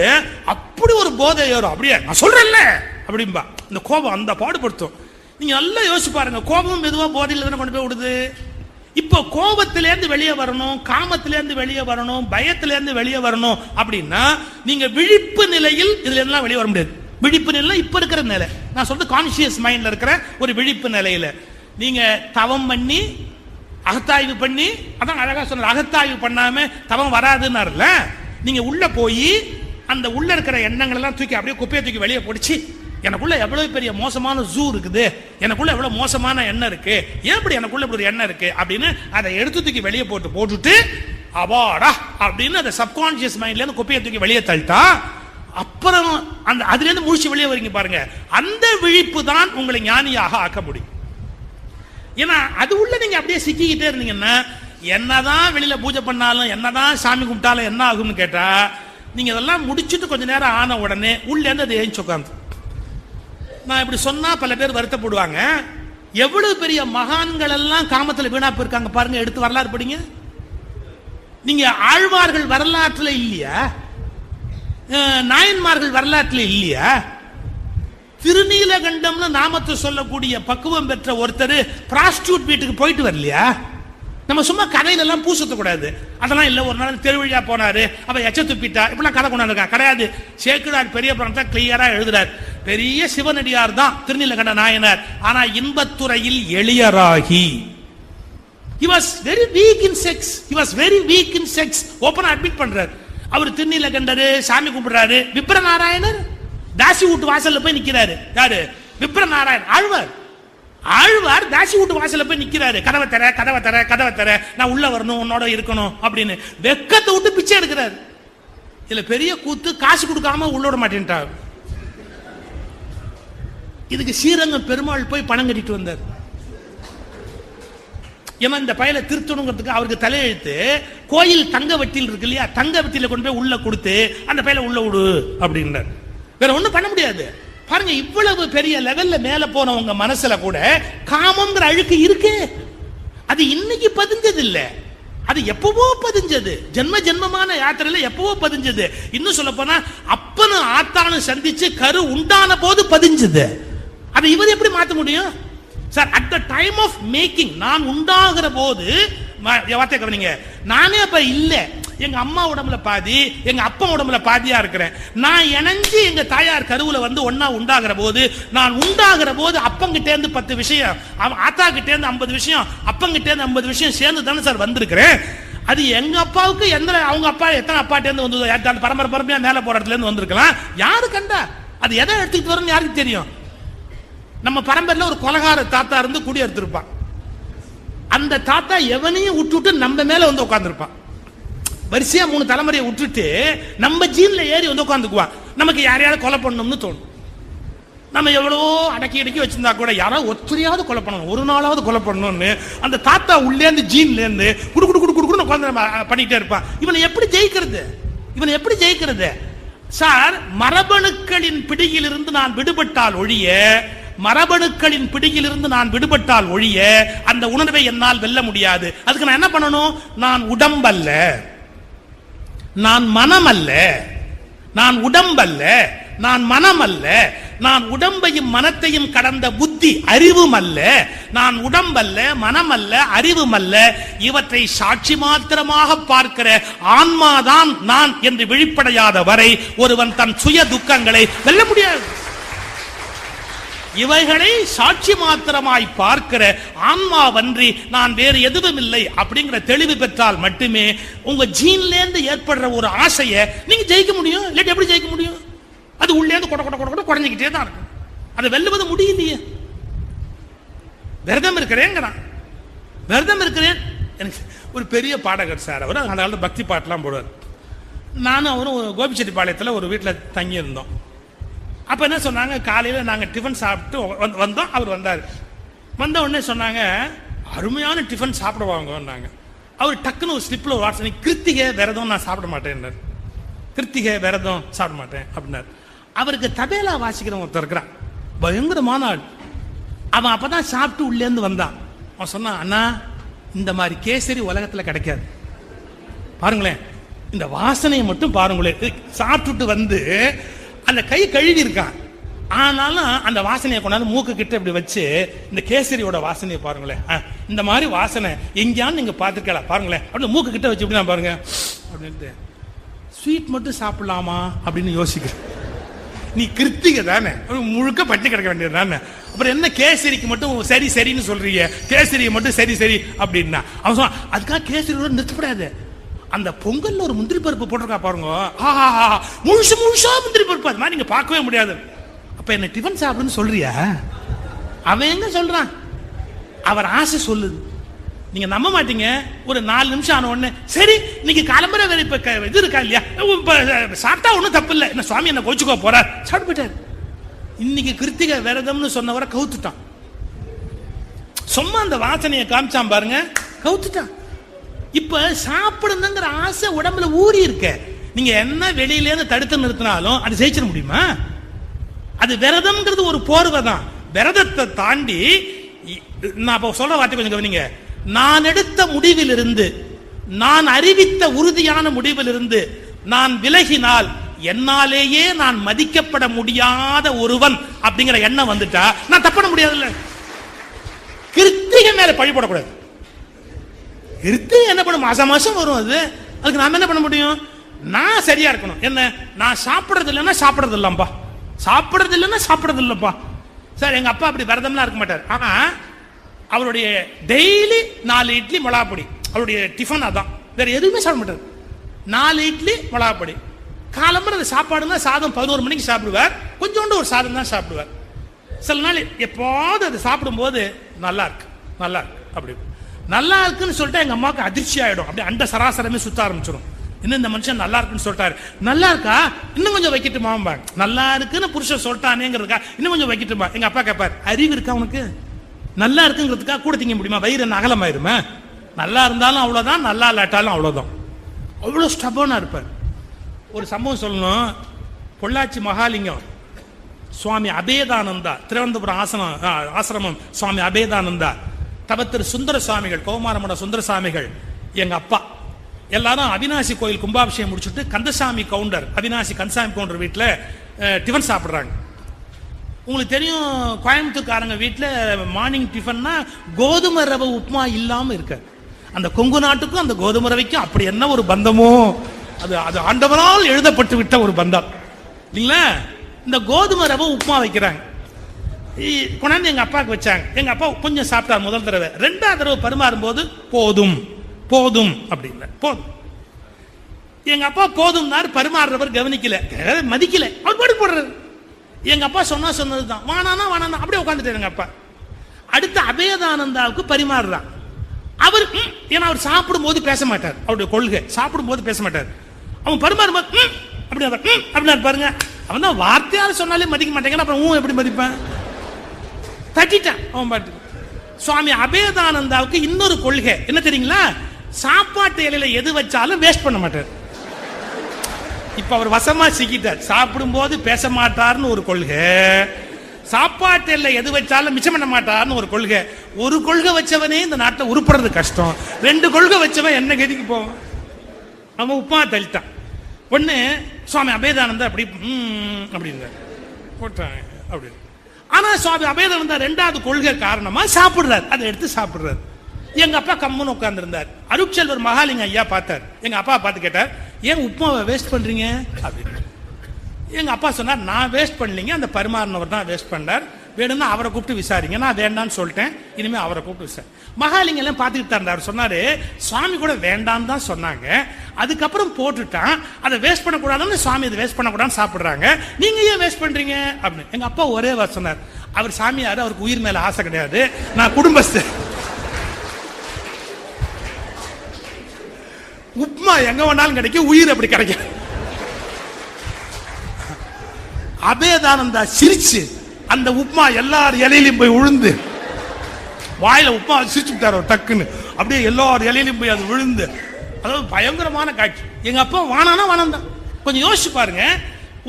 அப்படி ஒரு போதை ஏறும். அப்படியே நான் சொல்றேன்ல அப்படின்பா. இந்த கோபம் அந்த பாடுபடுத்தும். நீங்க நல்லா யோசிச்சு பாருங்க, கோபம் மெதுவா போதையில தானே கொண்டு போய் விடுது. இப்போ கோபத்திலேருந்து வெளியே வரணும், காமத்திலேருந்து வெளியே வரணும், பயத்திலேருந்து வெளியே வரணும் அப்படின்னா நீங்க விழிப்பு நிலையில் இதுல எல்லாம் வெளியே வர முடியாது. விழிப்பு நிலை இப்ப இருக்கிற நிலை, நான் சொல்றது கான்சியஸ் மைண்ட்ல இருக்கிற ஒரு விழிப்பு நிலையில நீங்க தவம் பண்ணி அகத்தாய்வு பண்ணி, அதான் அழகா சொன்ன, அகத்தாய்வு பண்ணாம தவம் வராதுன்னாருல. நீங்க உள்ள போய் அந்த உள்ள இருக்கிற எண்ணங்கள் எல்லாம் தூக்கி அப்படியே குப்பையை தூக்கி வெளியே போடுச்சு. எனக்குள்ள எவ்வளவு பெரிய மோசமான ஜூ இருக்குது, எனக்குள்ள எவ்வளவு மோசமான எண்ணம் இருக்கு, ஏன் இப்படி எனக்குள்ள இப்படி ஒரு எண்ணம் இருக்கு அப்படின்னு அதை எடுத்து தூக்கி வெளியே போட்டுட்டு அவாடா அப்படின்னு அந்த சப்கான்சியஸ் மைண்ட்ல இருந்து குப்பையை தூக்கி வெளியே தள்ளிட்டா, அப்புறம் அந்த அதுல இருந்து முழிச்சு வெளியே வரீங்க பாருங்க. அந்த விழிப்பு தான் உங்களை ஞானியாக ஆக்க முடியும். ஏன்னா அது உள்ள நீங்க அப்படியே சிக்கிக்கிட்டே இருந்தீங்கன்னா, என்னதான் வெளியில பூஜை பண்ணாலும் என்னதான் சாமி கும்பிட்டாலும் என்ன ஆகும்னு கேட்டா, நீங்க இதெல்லாம் முடிச்சுட்டு கொஞ்ச நேரம் ஆன உடனே உள்ள இருந்து அதை ஏஞ்சி உட்காந்து. நான் இப்படி சொன்னா பல பேர் வருத்தப்படுவாங்க. எவ்வளவு பெரிய மகான்கள் எல்லாம் காமத்துல வீணா போயிருக்காங்க பாருங்க, எடுத்து வரலாறு படிங்க. நீங்க ஆழ்வார்கள் வரலாற்றுல இல்லையா, நாயன்மார்கள் வரலாற்றுல இல்லையா, திருநீலகண்டம்னு நாமத்தை சொல்லக்கூடிய பக்குவம் பெற்ற ஒருத்தர் பிராஸ்டியூட் வீட்டுக்கு போயிட்டு வரலையா? நம்ம சும்மா கதையில எல்லாம் பூசத்த கூடாது. அதெல்லாம் இல்ல, ஒரு நாள் தெருவழியா போனாரு, அவ எச்ச துப்பிட்டா, இப்பெல்லாம் கதை கொண்டாந்துருக்கா கிடையாது. சேக்கிழார் பெரிய புராணத்தை கிளியரா எழுதுறார். பெரிய சிவனடியார் தான் திருநீலகண்ட நாயனார், ஆனா இன்பத்துறையில் எளியராகி. He was very weak in sex. He was very weak in sex. ஓபனா அட்மிட் பண்றார். அவர் திருநீல கண்டரு சாமி கும்பிடுறாரு. விப்ர நாராயணர் தாசி வீட்டு வாசல்ல போய் நிக்கிறாரு. யாரு? விப்ர நாராயண் ஆழ்வார். ஆழ்வார் தாசி வீட்டு வாசல்ல போய் நிக்கிறாரு. கதவை தர கதவை தர கதவை தர, நான் உள்ள வரணும், உன்னோட இருக்கணும் அப்படின்னு வெக்கத்தை விட்டு பிச்சை எடுக்கிறாரு. இதுல பெரிய கூத்து, காசு கொடுக்காம உள்ளோட மாட்டேன்ட்டார். இதுக்கு ஸ்ரீரங்கம் பெருமாள் போய் பணம் கட்டிட்டு வந்தார். ஏன் இந்த பயலை திருத்தணுங்கிறதுக்கு அவருக்கு தலையெழுத்து கோயில் தங்க வெட்டில் இருக்கு இல்லையா, தங்க வெட்டில கொண்டு போய் உள்ள கொடுத்து அந்த பயலை உள்ள விடு அப்படின்னார். வேற ஒண்ணும் பண்ண முடியாது. பாருங்க, இவ்வளவு பெரிய லெவல்ல மேல போனவங்க மனசுல கூட காமம்ங்கிற அழுக்கு இருக்கு. அது இன்னைக்கு பதிஞ்சது இல்ல, அது எப்பவோ பதிஞ்சது. ஜென்ம ஜென்மமான யாத்திரையில எப்பவோ பதிஞ்சது. இன்னும் சொல்ல போனா அப்பனும் ஆத்தானும் சந்திச்சு கரு உண்டான போது பதிஞ்சது. அதை இவர் எப்படி மாற்ற முடியும் sir? At the time of making, நான் உண்டாகிற போது வார்த்தை கவனிங்க, நானே அப்ப இல்ல, எங்க அம்மா உடம்புல பாதி, எங்க அப்பா உடம்புல பாதியா இருக்கிறேன். நான் இணைஞ்சு எங்க தாயார் கருவுல வந்து ஒன்னா உண்டாகிற போது, நான் உண்டாகிற போது அப்பங்கிட்டே இருந்து 10 விஷயம், ஆத்தா கிட்டே இருந்து 50 விஷயம், அப்பங்கிட்டே இருந்து 50 விஷயம் சேர்ந்து தானே சார் வந்திருக்கிறேன். அது எங்க அப்பாவுக்கு எந்த, அவங்க அப்பா எத்தனை அப்பாட்டே இருந்து வந்து பரம்பரை பரம்பரையா மேல போற இடத்துல இருந்து வந்திருக்கலாம். யாரு கண்டா? அது எதை எடுத்துக்கிட்டு வரணும் யாருக்கு தெரியும்? நம்ம பரம்பரையில ஒரு கொலகார தாத்தா இருந்து குடி எடுத்திருப்பான். அந்த தாத்தா எவனையும் விட்டுட்டு நம்ம மேல வந்து உட்கார்ந்துருப்பான். வரிசையா 3 தலைமுறையை விட்டுட்டு நம்ம ஜீன்ல ஏறி வந்து உட்காந்துக்குவான். நமக்கு யாரையாவது கொலை பண்ணணும்னு தோணும். நம்ம எவ்வளவோ அடக்கி அடக்கி வச்சிருந்தா கூட யாராவது ஒருத்தரையாவது கொலை பண்ணணும், ஒரு நாளாவது கொலை பண்ணணும்னு அந்த தாத்தா உள்ளேந்து ஜீன்ல இருந்து குடு குடு குடு குடுன்னு உட்காந்து பண்ணிட்டே இருப்பான். இவனை எப்படி ஜெயிக்கிறது? இவனை எப்படி ஜெயிக்கிறது சார்? மரபணுக்களின் பிடியிலிருந்து நான் விடுபட்டால் ஒழிய, மரபணுக்களின் பிடியிலிருந்து நான் விடுபட்டால் ஒழிய அந்த உணர்வை என்னால் வெல்ல முடியாது. அதுக்கு நான் என்ன பண்ணணும்? நான் உடம்பல்ல, நான் மனம் அல்ல, நான் உடம்பல்ல, நான் மனம் அல்ல, நான் உடம்பையும் மனத்தையும் கடந்த புத்தி அறிவும் அல்ல, நான் உடம்பல்ல, மனம் அல்ல, அறிவும் அல்ல, இவற்றை சாட்சி மாத்திரமாக பார்க்கிற ஆன்மாதான் நான் என்று விழிப்படையாத வரை ஒருவன் தன் சுய துக்கங்களை வெல்ல முடியாது. இவைகளை சாட்சி மாத்திரமாய் பார்க்கிற ஆன்மாவன்றி நான் வேறு எதுவும் இல்லை அப்படிங்கிற தெளிவு பெற்றால் மட்டுமே உங்க ஜீன்ல இருந்து ஏற்படுற ஒரு ஆசையை நீங்க ஜெயிக்க முடியும். இல்லாட்டி எப்படி ஜெயிக்க முடியும்? அது உள்ளே இருந்து கொட கொட கொட கொட குறைஞ்சிக்கிட்டே தான் இருக்கும். அதை வெல்லுவது முடியலையே. விரதம் இருக்கிறேங்கிறான், விரதம் இருக்கிறேன். எனக்கு ஒரு பெரிய பாடகர் சார், அவர் அந்த காலத்தில் பக்தி பாட்டெல்லாம் போடுவார். நானும் அவரும் கோபிச்செட்டிப்பாளையத்தில் ஒரு வீட்டில் தங்கி இருந்தோம். அப்ப என்ன சொன்னாங்க, காலையில நாங்க டிஃபன் சாப்பிட்டு வந்தோம். அவர் வந்தார். வந்த உடனே சொன்னாங்க, அருமையான டிஃபன் சாப்பிடுவாங்க. அவர் டக்குன்னு ஒரு ஸ்லிப்ல ஒரு வாட்ஸ், கிருத்திகை விரதம் நான் சாப்பிட மாட்டேன், கிருத்திகை விரதம் சாப்பிட மாட்டேன் அப்படின்னாரு. அவருக்கு தபேலா வாசிக்கிறவன் ஒருத்தர் இருக்கிறான், பயங்கரமான ஆள். அவன் அப்பதான் சாப்பிட்டு உள்ளே இருந்து வந்தான். அவன் சொன்னான், அண்ணா இந்த மாதிரி கேசரி உலகத்துல கிடைக்காது, பாருங்களேன் இந்த வாசனையை மட்டும் பாருங்களேன். சாப்பிட்டுட்டு வந்து அந்த கை கழுவி இருக்கான், ஆனாலும் அந்த வாசனையை கொண்டாந்து மூக்கு கிட்ட இப்படி வச்சு இந்த கேசரியோட வாசனையை பாருங்களேன், இந்த மாதிரி வாசனை எங்கேயான்னு நீங்க பாத்துக்கலாம் பாருங்களேன் அப்படி மூக்கு கிட்ட வச்சு இப்படி பாருங்க அப்படின்ட்டு. ஸ்வீட் மட்டும் சாப்பிடலாமா அப்படின்னு யோசிக்கிறேன். நீ கிருத்திகை தானே, முழுக்க பட்டி கிடக்க வேண்டியது தானே, அப்புறம் என்ன கேசரிக்கு மட்டும் சரி சரின்னு சொல்றீங்க, கேசரியை மட்டும் சரி சரி அப்படின்னா. அவன் சொன்னான், அதுக்காக கேசரியோட நிறுத்தப்படாது, அந்த பொங்கல்ல ஒரு முந்திரி பருப்பு போட்டிருக்கா பாருங்க, முழுசு முழுசா முந்திரி பருப்பு, அது மாதிரி நீங்க பார்க்கவே முடியாது. அப்ப என்ன டிஃபன் சாப்பிடுன்னு சொல்றியா? அவன் எங்க சொல்றான், அவர் ஆசை சொல்லுது. நீங்க நம்ப மாட்டீங்க, ஒரு 4 நிமிஷம் ஆன உடனே சரி இன்னைக்கு காலம்பரை வேற இப்ப இது இருக்கா இல்லையா, சாப்பிட்டா ஒன்னும் தப்பு இல்லை, என்ன சுவாமி என்ன கோச்சுக்கோ போற, சாப்பிட்டு போயிட்டாரு. இன்னைக்கு கிருத்திகை விரதம்னு சொன்னவரை கவுத்துட்டான். சும்மா அந்த வாசனையை காமிச்சான் பாருங்க, கவுத்துட்டான். இப்ப சாப்பிடுங்கிற ஆசை உடம்புல ஊறி இருக்க, நீங்க என்ன வெளியில இருந்து தடுத்து நிறுத்தினாலும் அது ஜெயிச்சிட முடியுமா? அது விரதம்ங்கிறது ஒரு போர்வை தான். விரதத்தை தாண்டி நான் இப்ப சொல்ற வார்த்தை கொஞ்சம் கவனிங்க. நான் எடுத்த முடிவில் இருந்து, நான் அறிவித்த உறுதியான முடிவில் இருந்து நான் விலகினால் என்னாலேயே நான் மதிக்கப்பட முடியாத ஒருவன் அப்படிங்கிற எண்ணம் வந்துட்டா நான் தப்பட முடியாதுல்ல. கிருத்திகை மேல பழி போடக்கூடாது. கிருத்திகை என்ன பண்ணும், மாசம் மாசம் வரும், அதுக்கு நாம என்ன பண்ண முடியும்? நான் சரியா இருக்கணும். என்ன, நான் சாப்பிடறது இல்லைன்னா சாப்பிடறது இல்லப்பா, சாப்பிடறது இல்லைன்னா சாப்பிடறது இல்லப்பா. சார் எங்க அப்பா அப்படி விரதம்லாம் இருக்க மாட்டார். ஆனா அவருடைய டெய்லி 4 இட்லி மிளகாப்பொடி, அவருடைய டிஃபன் அதான், வேற எதுவுமே சாப்பிட மாட்டார். 4 இட்லி மிளகாப்பொடி. காலம்பரம் அந்த சாப்பாடுனா சாதம் 11 மணிக்கு சாப்பிடுவார், கொஞ்சோண்டு ஒரு சாதம் தான் சாப்பிடுவார். சில நாள் எப்போது அதை சாப்பிடும்போது நல்லா இருக்கு நல்லா இருக்கு அப்படி நல்லா இருக்குன்னு சொல்லிட்டு எங்க அம்மாவுக்கு அதிர்ச்சி ஆயிடும். அப்படி அண்ட சராசரமே சுத்த ஆரம்பிச்சிடும். இன்னும் இந்த மனுஷன் நல்லா இருக்குன்னு சொல்லிட்டாரு, நல்லா இருக்கா இன்னும் கொஞ்சம் வைக்கட்டுமா, நல்லா இருக்குன்னு புருஷன் சொல்லிட்டானேங்கிறதுக்கா இன்னும் கொஞ்சம் வைக்கட்டுமா. எங்க அப்பா கேட்பார், அறிவு இருக்கா உனக்கு? நல்லா இருக்குங்கிறதுக்கா கூட திங்க முடியுமா? வயிறு என்ன அகலமாயிருமே? நல்லா இருந்தாலும் அவ்வளவுதான், நல்லா இல்லாட்டாலும் அவ்வளவுதான். அவ்வளவு ஸ்டபர்னா இருப்பார். ஒரு சம்பவம் சொல்லணும். பொள்ளாச்சி மகாலிங்கம் சுவாமி அபேதானந்தா, திருவனந்தபுரம் ஆசிரமம் சுவாமி அபேதானந்தா, தவத்திரு சுந்தர சுவாமிகள், கோமாரமட சுந்தர சுவாமிகள் எங்க அப்பா. எல்லாரும் அவினாசி கோயில் கும்பாபிஷேகம் முடிச்சுட்டு கந்தசாமி கவுண்டர், அவினாசி கந்தசாமி கவுண்டர் வீட்டில் டிஃபன் சாப்பிட்றாங்க. உங்களுக்கு தெரியும், கோயம்புத்தூர்காரங்க வீட்டில் மார்னிங் டிஃபன்னா கோதுமை ரவை உப்புமா இல்லாமல் இருக்காது. அந்த கொங்கு நாட்டுக்கும் அந்த கோதுமை ரவைக்கும் அப்படி என்ன ஒரு பந்தமோ, அது அது ஆண்டவரால் எழுதப்பட்டு விட்ட ஒரு பந்தம் இல்லைங்களா. இந்த கோதுமை ரவை உப்புமா வைக்கிறாங்க, கொண்டாந்து எங்க அப்பாவுக்கு வச்சாங்க. எங்க அப்பா கொஞ்சம் சாப்பிட்டார் முதல் தடவை. 2வது தடவை பரிமாறும் போது போதும் போதும் அப்படின்னா போதும். எங்க அப்பா போதும் பரிமாறுறவர் கவனிக்கல, மதிக்கல, அவர் பாட்டு போடுறாரு. எங்க அப்பா சொன்னதுதான், வானானா வானானா அப்படியே உட்காந்துட்டாரு எங்க அப்பா. அடுத்து அபேதானந்தாவுக்கு பரிமாறுறான். அவர் ஏன்னா அவர் சாப்பிடும் போது பேச மாட்டார், அவருடைய கொள்கை சாப்பிடும் போது பேச மாட்டார். அவன் பரிமாறும் போது அப்படின்னா பாருங்க, அவன் தான் வார்த்தையால் சொன்னாலே மதிக்க மாட்டேங்க, அப்புறம் எப்படி மதிப்பேன்? தட்டிட்டான் அவன் பாட்டு. சுவாமி அபேதானந்தாவுக்கு இன்னொரு கொள்கை என்ன தெரியுங்களா? சாப்பாட்டு இலையில எது வச்சாலும் வேஸ்ட் பண்ண மாட்டார். இப்ப அவர் வசமா சிக்கிட்டார். சாப்பிடும் போது பேச மாட்டார்னு ஒரு கொள்கை, சாப்பாட்டு இலையில எது வச்சாலும் மிச்சம் பண்ண மாட்டார்னு ஒரு கொள்கை. ஒரு கொள்கை வச்சவனே இந்த நாட்டை உருப்படுறது கஷ்டம், 2 கொள்கை வச்சவன் என்ன கதிக்கு போவான்? அவன் உப்புமா தள்ளிட்டான். ஒண்ணு சுவாமி அபேதானந்தா அப்படி அப்படின்னு போட்டாங்க அப்படின்னு. ஆனா சுவாமி அபேதானந்தா 2வது கொள்கை காரணமா சாப்பிடுறாரு, அதை எடுத்து சாப்பிடுறாரு. எங்க அப்பா கம்முன்னு உட்கார்ந்து இருந்தார். அருட்செல்வர் மகாலிங்க ஐயா பார்த்தார், எங்க அப்பா பார்த்து கேட்டார், ஏன் உப்புமாவை வேஸ்ட் பண்றீங்க அப்படின்னு. எங்க அப்பா சொன்னார், நான் வேஸ்ட் பண்ணலீங்க, அந்த பரிமாறினவர் தான் வேஸ்ட் பண்ணார், வேணும்னா அவரை கூப்பிட்டு விசாரிங்க, நான் வேண்டான்னு சொல்லிட்டேன், இனிமே அவரை கூப்பிட்டு விசாரி. மகாலிங்க எல்லாம் பார்த்துக்கிட்டு இருந்தார். சொன்னாரு, சுவாமி கூட வேண்டான்னு தான் சொன்னாங்க, அதுக்கப்புறம் போட்டுட்டான், அதை வேஸ்ட் பண்ணக்கூடாதுன்னு சுவாமி அதை வேஸ்ட் பண்ணக்கூடாதுன்னு சாப்பிடுறாங்க, நீங்க ஏன் வேஸ்ட் பண்றீங்க அப்படின்னு. எங்க அப்பா ஒரே வார்த்தை சொன்னார், அவர் சாமியார், அவருக்கு உயிர் மேல ஆசை கிடையாது, நான் குடும்பஸ்தர். உப்புமா எங்க வேணாலும் கிடைக்கும், உயிர் அப்படி கிடைக்கும். அபேதானந்தா சிரிச்சு அந்த உப்புமா எல்லார் இலையிலும் போய் விழுந்து, வாயில உப்புமா சிரிச்சு விட்டார் டக்குன்னு, அப்படியே எல்லார் இலையிலும் போய் அது விழுந்து, அதாவது பயங்கரமான காட்சி. எங்க அப்பா வானானா வானம் தான். கொஞ்சம் யோசிச்சு பாருங்க,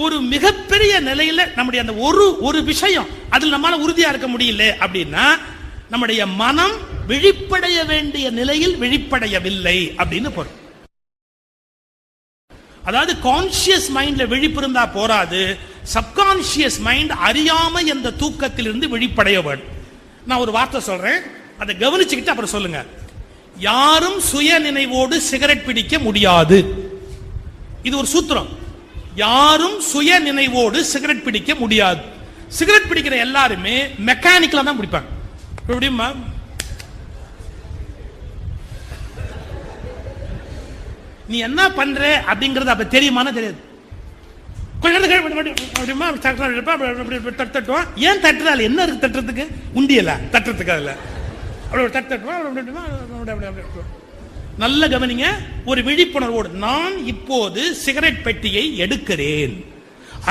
ஒரு மிகப்பெரிய நிலையில நம்முடைய அந்த ஒரு விஷயம் அதில் நம்மளால உறுதியா இருக்க முடியல அப்படின்னா, நம்முடைய மனம் விழிப்படைய வேண்டிய நிலையில் விழிப்படையவில்லை அப்படின்னு பொருள். அதாவது கான்சியஸ் மைண்ட்ல விழிப்பு இருந்தா போராது, சப்கான்சியஸ் மைண்ட் அறியாம என்ற தூக்கத்தில் இருந்து விழிப்படைய வேண்டும். நான் ஒரு வார்த்தை சொல்றேன், அதை கவனிச்சுக்கிட்டு அப்புறம் சொல்லுங்க. யாரும் சுய நினைவோடு சிகரெட் பிடிக்க முடியாது. இது ஒரு சூத்திரம். யாரும் சுய நினைவோடு சிகரெட் பிடிக்க முடியாது. சிகரெட் பிடிக்கிற எல்லாருமே மெக்கானிக்கலா தான் பிடிப்பாங்க. எப்படிமா நீ என்ன பண்ற அப்படிங்கறது அப்ப தெரியுமானா தெரியாது. ஏன் தட்டுறாள், என்ன இருக்கு தட்டுறதுக்கு? உண்டியல தட்டுறதுக்கு அதுல நல்ல கவனிங்க. ஒரு விழிப்புணர்வோடு நான் இப்போது சிகரெட் பெட்டியை எடுக்கிறேன்,